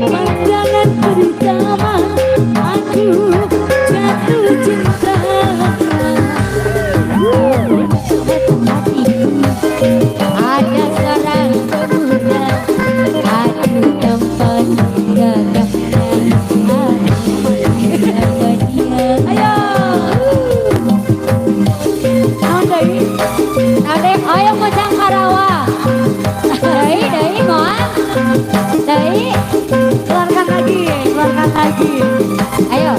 Pandangan pertama aku jatuh cinta. Ada seorang pemuda, aduh tempat gagahnya, lagi. Ayo,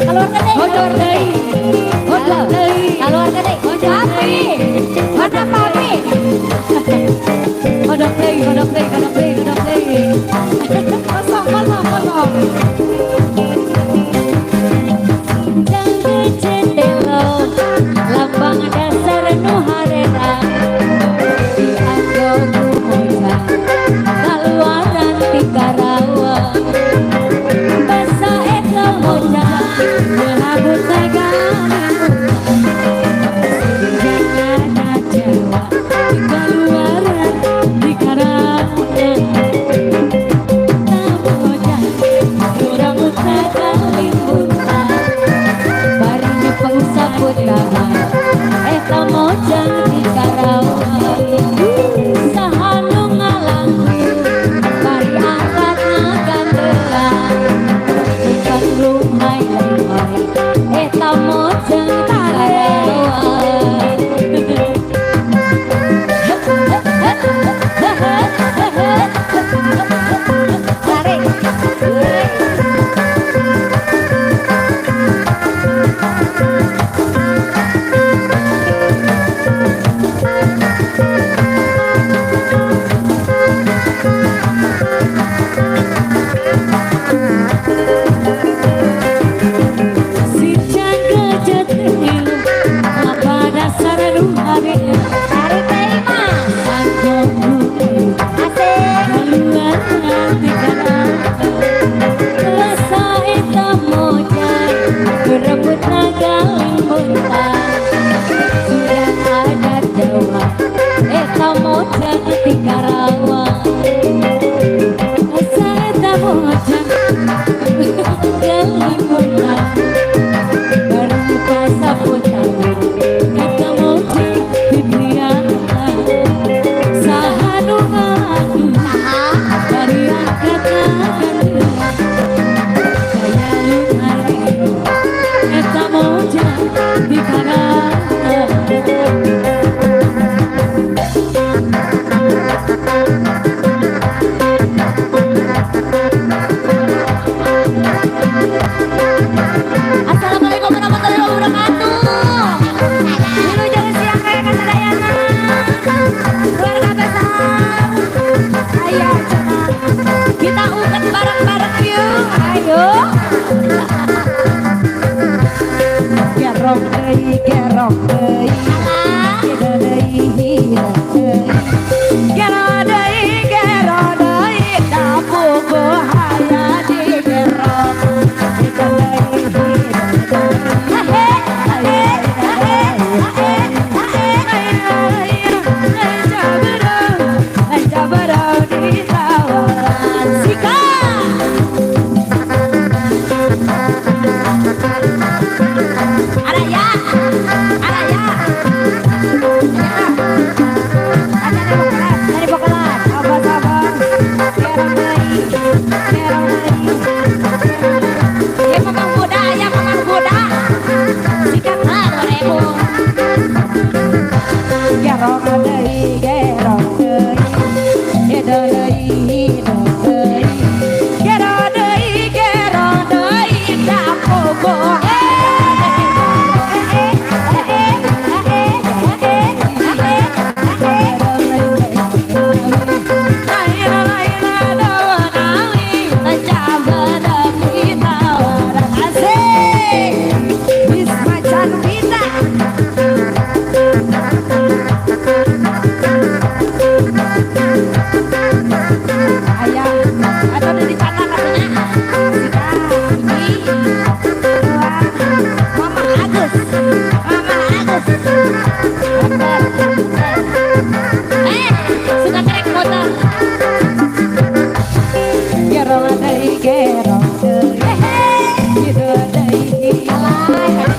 keluarkan deh, Hodok deui. Hodok deui. keluarkan deh. Papi, mana papi? Hodok deui, hodok deui, hodok deui, hodok deui. Kosong, kosong, kosong. Jangan jendela, lambang dasar nu harera. Dianggo kumoja, kaluaran ti Karawang. Basa eta moja, melabut sagala. Jangan Jawa, Di kaluaran di Karawang. tamoja, urang utakalimbutan. Bari nyepeng saputangan, eta moja di Karawang. Sahanu ngalangku, bari angkat ngagandelan. Bukan lumai lumai, eta moja di Si jaga jateu, apa dasar nu harera. Tarik terima, Anggo kumoja. asik. Kaluaran di Karawang. Rasa eta moja, berebut nagaling buntan. Sudah ada Jawa, eta moja di Karawang. Rasa eta moja, nagaling buntan. Baru buka saputangan, Eta moja di Priangan. Sahanu ngaku dari angkat ngagandelan. Kaya lumari eta moja di Karawang. Assalamualaikum warahmatullahi wabarakatuh. Dulu jangan siang kayak kata Dayana. Keluarga besar. Ayo coba kita uket bareng-bareng yuk. Ayo. Gerong deui, gerong deui. Hida deui, hida deui. Gero deui, gero deui. Dapuku haya di gerong. Hida deui, hida deui. Araya. Araya. Dari Bokelan. Sabar-sabar. Gerong deui, gerong deui. Ya memang Buddha, ya memang Buddha. Sikat lah 2000. Gerong deui, gerong deui. Hida deui, hida deui. Gero deui, gero deui. Dapuku Suka trek motor. gerong deui, gerong deui. Hida deui, hida deui.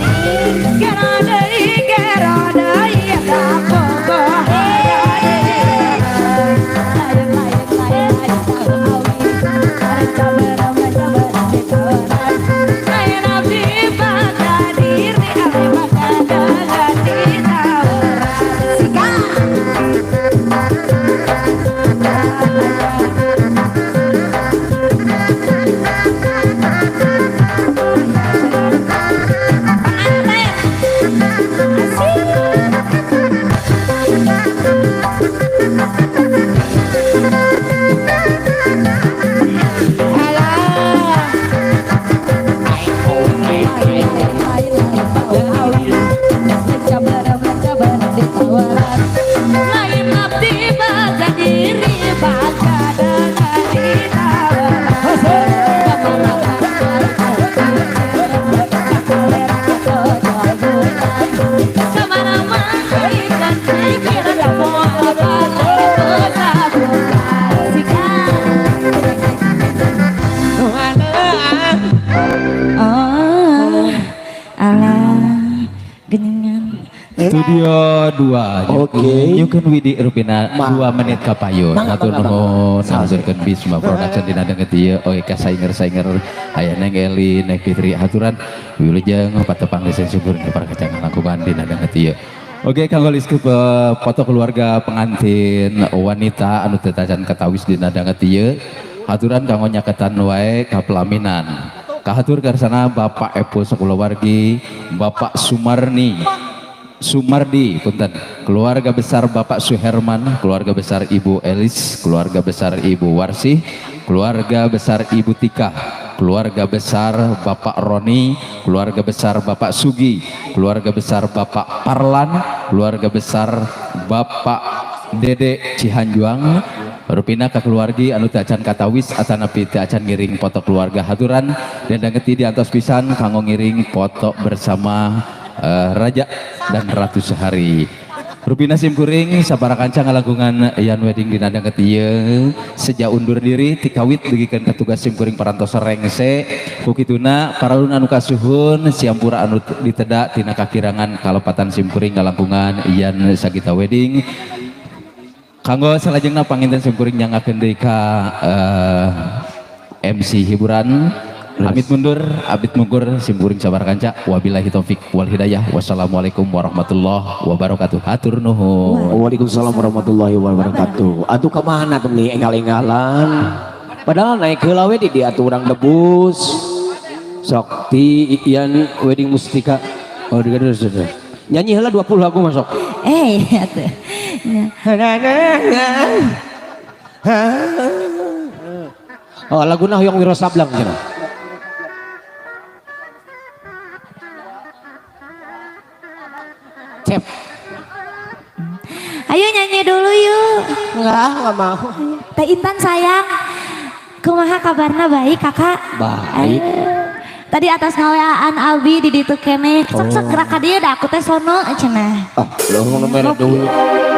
Gero deui, gero deui. Dapuku Sika. Lain abdi baga diri baga dengan Studio 2. Oke. Nyukeun Widi Rupina 2 menit ka payun. Hatur nuhun ngaturkeun Bisma Production dina deungeut ieu. Oke ka saingar-saingar aya Neng Eli, Neng Fitri haturan wilujeng patepang desain syukur ka para kacangan langkungan dina deungeut ieu. Oke kanggo lisku foto keluarga pengantin wanita anu teu tacan katawis dina deungeut ieu. Haturan kanggo nyaketan wae ka pelaminan. Kahatur karsana Bapak Epo sakulawargi, Bapak Sumardi, punten, keluarga besar Bapak Suherman, keluarga besar Ibu Elis, keluarga besar Ibu Warsih, keluarga besar Ibu Tika, keluarga besar Bapak Roni, keluarga besar Bapak Sugi, keluarga besar Bapak Parlan, keluarga besar Bapak Dede Cihanjuang, rupina ka keluargi anu teu acan katawis atanapi teu acan ngiring foto keluarga haturan dan dangeti di atas pisan kanggo ngiring foto bersama Raja dan Ratu Sehari. Rupina simkuring sabara kanca ngalagungan yan wedding dina deungeut ieu sejak undur diri tikawit dugikeun ka tugas simkuring parantos rengse ku kituna paralun anu kasuhun siampura anu ditedak tina kakirangan kalepatan simkuring ngalagungan yan sagita wedding kanggo salajengna panginten simkuring nyangakeun deui ka MC hiburan. Amit mundur, abit mungkur, simkuring sabar kanca. Wabillahi taufik wal hidayah. Wassalamualaikum warahmatullahi wabarakatuh. Hatur nuhun. Waalaikumsalam warahmatullahi wabarakatuh. Atuh kemana tuh nih enggal-enggalan? Padahal naik heula we di atuh urang debus. Sok ti ian wedding mustika. Oh deus. Nyanyi heula 20 lagu masuk. Atuh. Oh laguna hoyong Wiro Sablang cenah. Cep. Ayo nyanyi dulu yuk. Enggak mau. Teh Intan sayang. Kumaha kabarna baik kakak? Baik. Tadi atas ngawaan Abi di ditu kene. Sok gerak ka dieu da aku teh sono cenah. Ah, lo ngono mere duit.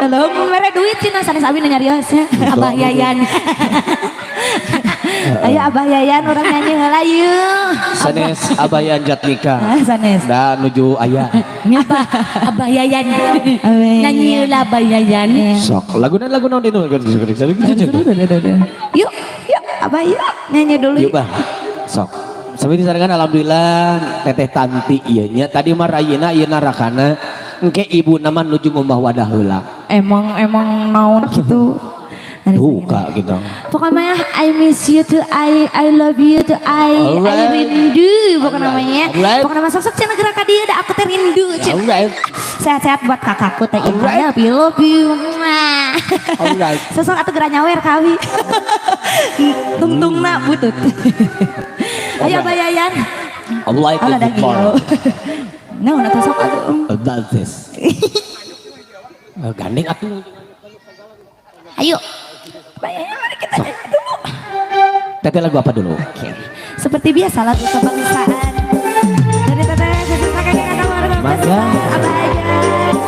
Lo mere duit cenah sanes Abi nu nyarios ya. Abah Yayan. Ayo Abah Yayan urang nyanyi heula yeuh. Sanes Abayan Jatmika. Sanes. Da nuju aya. Abah Yayan. Nyanyi heula Abah Yayan. Sok laguna di nu. Yuk, Abah yuk. Nyanyi dulu. Yuk, Bang. Sok. Sampai disarankan alhamdulillah Teteh Tanti ieu nya tadi mah rayina ieu narakana engke ibu nama nuju ngumbah wadah heula. Emang naon gitu. Buka gitu. Pokoknya I miss you to I love you to I rindu pokoknya namanya. Pokoknya mah sok cenah gerak ka dieu da aku teh rindu. Sehat-sehat buat kakakku teh Intan. Love you. Sosok atuh gerak nyawer kawi. Tungtungna butut. Ayo Abah Yayan. Allah itu gila. Nah, udah tusuk atuh. Dances. Gandeng atuh. Ayo. Abah Yayan mari kita nyanyi dulu. Teteh lagu apa dulu? Seperti biasa lagu kebangsaan. Dari teteh kakek kamar Mangga. Abah Yayan.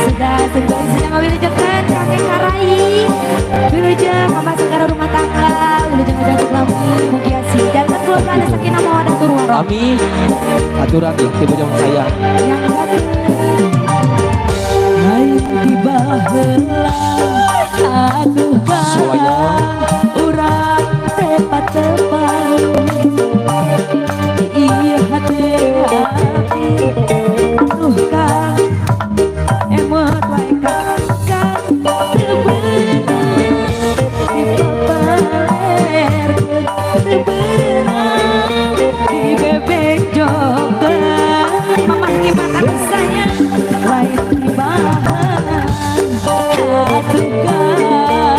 Sudah sedang wilujengkeun kakek karai. Wilujeng mama segala rumah tangga. Wilujeng udah lamun mugia sidang keluarga ada sakinah mawaddah warahmah. Amin. Aturan tiba jam saya. Yang batin. Hai tiba heula atuh kang urang tepat-tepat ieu hate atuh kang emot wae kang teu beunang dipapalerkeun teu beunang dibebek jogeun mamah gimana sayang lain tibahan atuh kang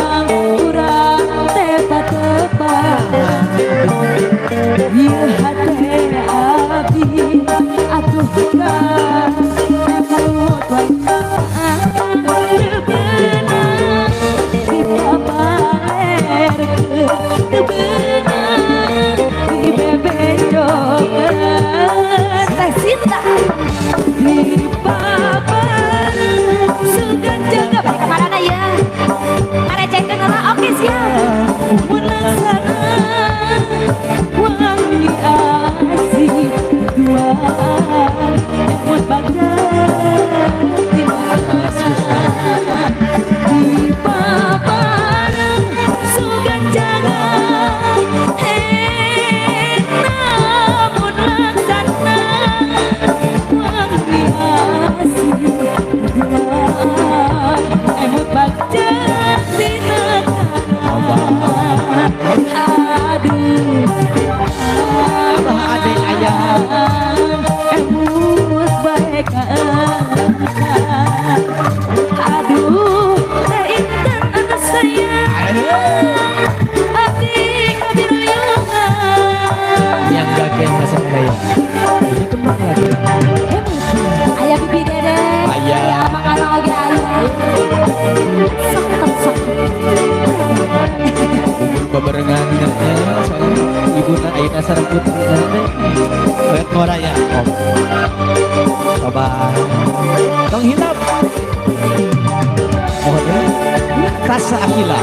Akila.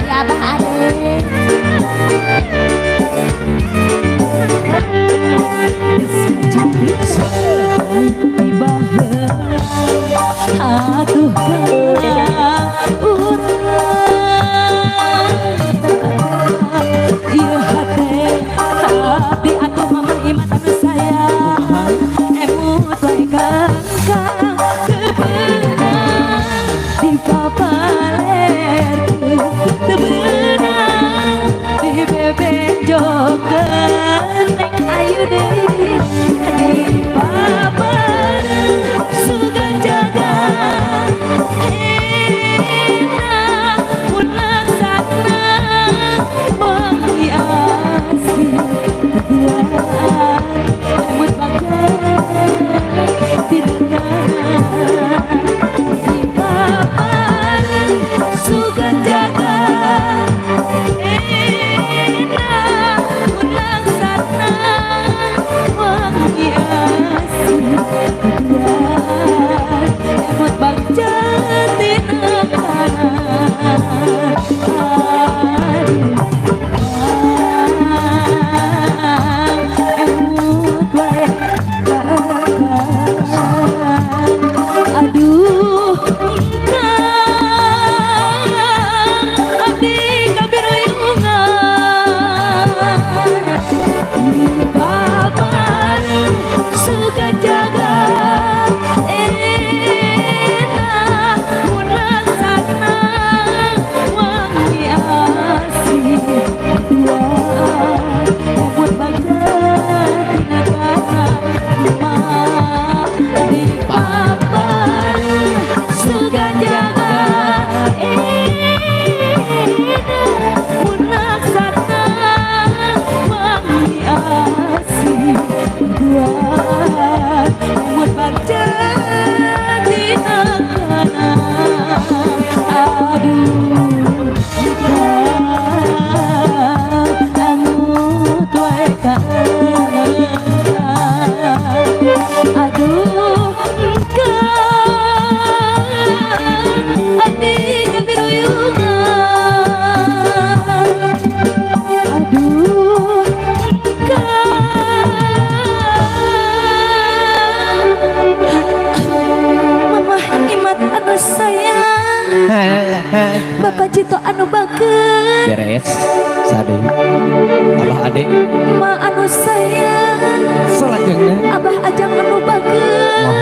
Ya Abah Ade. Aduh iya hati abdi atuh mama imat anu sayang emut wae kakang kebeunang di papalerkeun teu beunang di bebenjokeun neng ayu deui di papalerkeun sugan jaga enak mun laksana menghiasi keduaan emut bagai tidak di papan sugan jaga enak mun laksana menghiasi keduaan emut bagai tidak aduh abdi kabiruyungan di papan suka jaga enak mun laksana menghiasi keduaan emut bagai tindakan di papan sugan jaga enak mun laksana menghiasi keduaan emut bagai tindakan aduh angut wae aduh abdi kabiruyungan aduh mama imat anu sayang bapak Cito anu bageut Beres. Sade. Abah Ade. ma anu sayang Selanjutnya. abah ajang anu bageut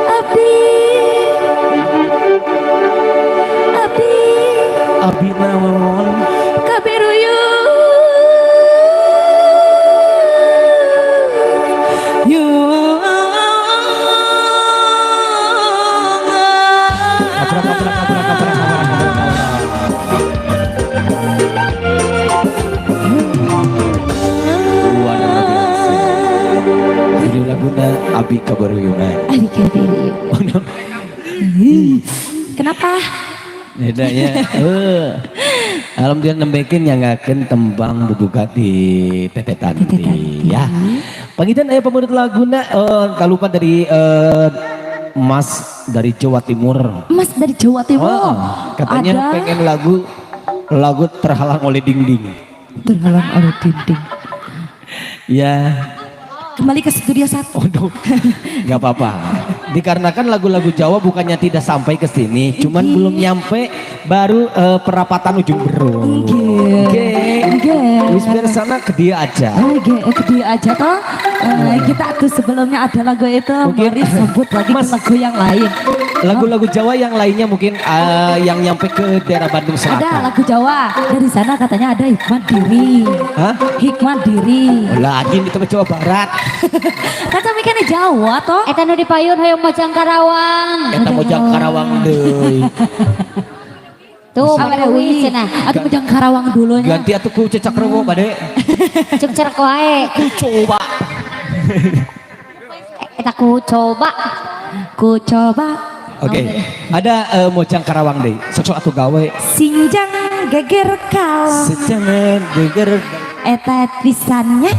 abdi abdi Abi naon? Judul laguna Abi Kabaruyungan. Abi Kabiruyungan. Kenapa? Bedanya, alhamdulillah nembekin nyangakeun tembang bubuka di Teteh Tanti ya. Pangitan aya pemurid laguna kalupa dari Mas dari Jawa Timur. Mas dari Jawa Timur. Katanya ada pengen lagu terhalang oleh dinding. terhalang oleh dinding. Ya, Kembali ke studio 1. oh no, nggak apa-apa. Dikarenakan lagu-lagu Jawa bukannya tidak sampai ke sini, cuman belum nyampe baru perapatan ujung berung. Wis biar sana ke dia aja. Ke dia aja toh. Kita tuh sebelumnya ada lagu itu, Mungkin. mari sebut lagi ke lagu yang lain. Lagu-lagu Jawa yang lainnya mungkin yang nyampe ke daerah Bandung Ada Selatan. lagu Jawa dari sana katanya ada Hikmat Diri. Hah? Hikmat Diri. Lagi di tempat Jawa Barat. Kata mikirnya di Jawa toh. Eta nu dipayun hoyong Mojang Karawang. Eta Mojang Karawang deui. Tuh, Dewi cenah. Aku Mojang Karawang dulunya. Ganti atuh ku cecak rewo bade. Cek cerek wae. Coba. Eta ku coba. Ku coba. Oke. Ada Mojang Karawang deui. Sok atuh gawe. Sinjang geger kalah. Sejangan geger Eta pisannya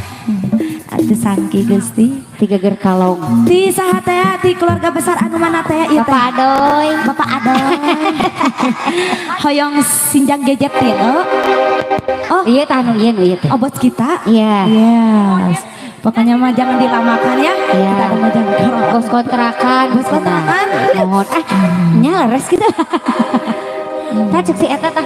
atuh sangki Gusti. Tiga ger kalong. Di saha teh di keluarga besar anu mana teh ieu teh? Bapak Adoy. Bapak Adoy. Hoyong sinjang gadget ya. Oh, Iya tah anu ieu teh. oh bos kita. Iya. Yes. Pokoknya mah jangan dilamakan ya. Iya. Kita ada mah jangan kerok. Bos kontrakan. Bos kontrakan. Mohon nya leres kita. Tah cek si eta tah.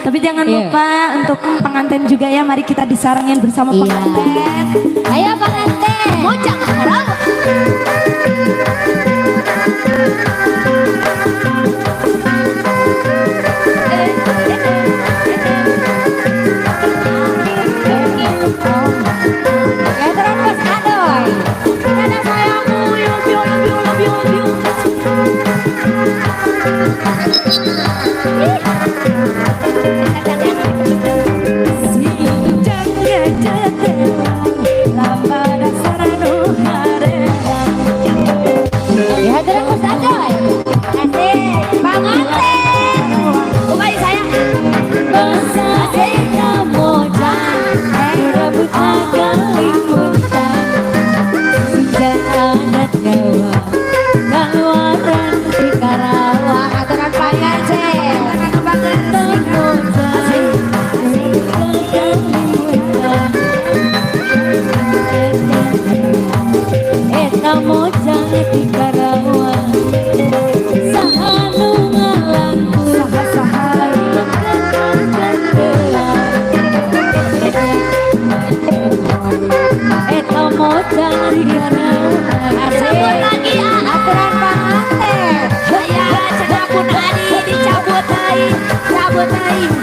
Tapi jangan Iya. lupa untuk pengantin juga ya. Mari kita disarangin bersama Iya. pengantin. Ayo pengantin. Mojang orang. Ya terus Bos Adoy. Dadah sayangku. Yuk yuk yuk yuk yuk. Sinjang gadget lama dasar anu hareang. Ya terus Bos Adoy. Asik. Pengantin. Umay saya. Asik mojang. Rebut agak liputan. Dan adat nyawa. Keluaran di Karawang. Aturan pengantin. Eta mojang di Karawang. Sahanu ngalangku. Saha-saha. Eta mojang di Karawang. Cabut lagi aturan pengantin. Ya cabut adi dicabut hai. Cabut hai.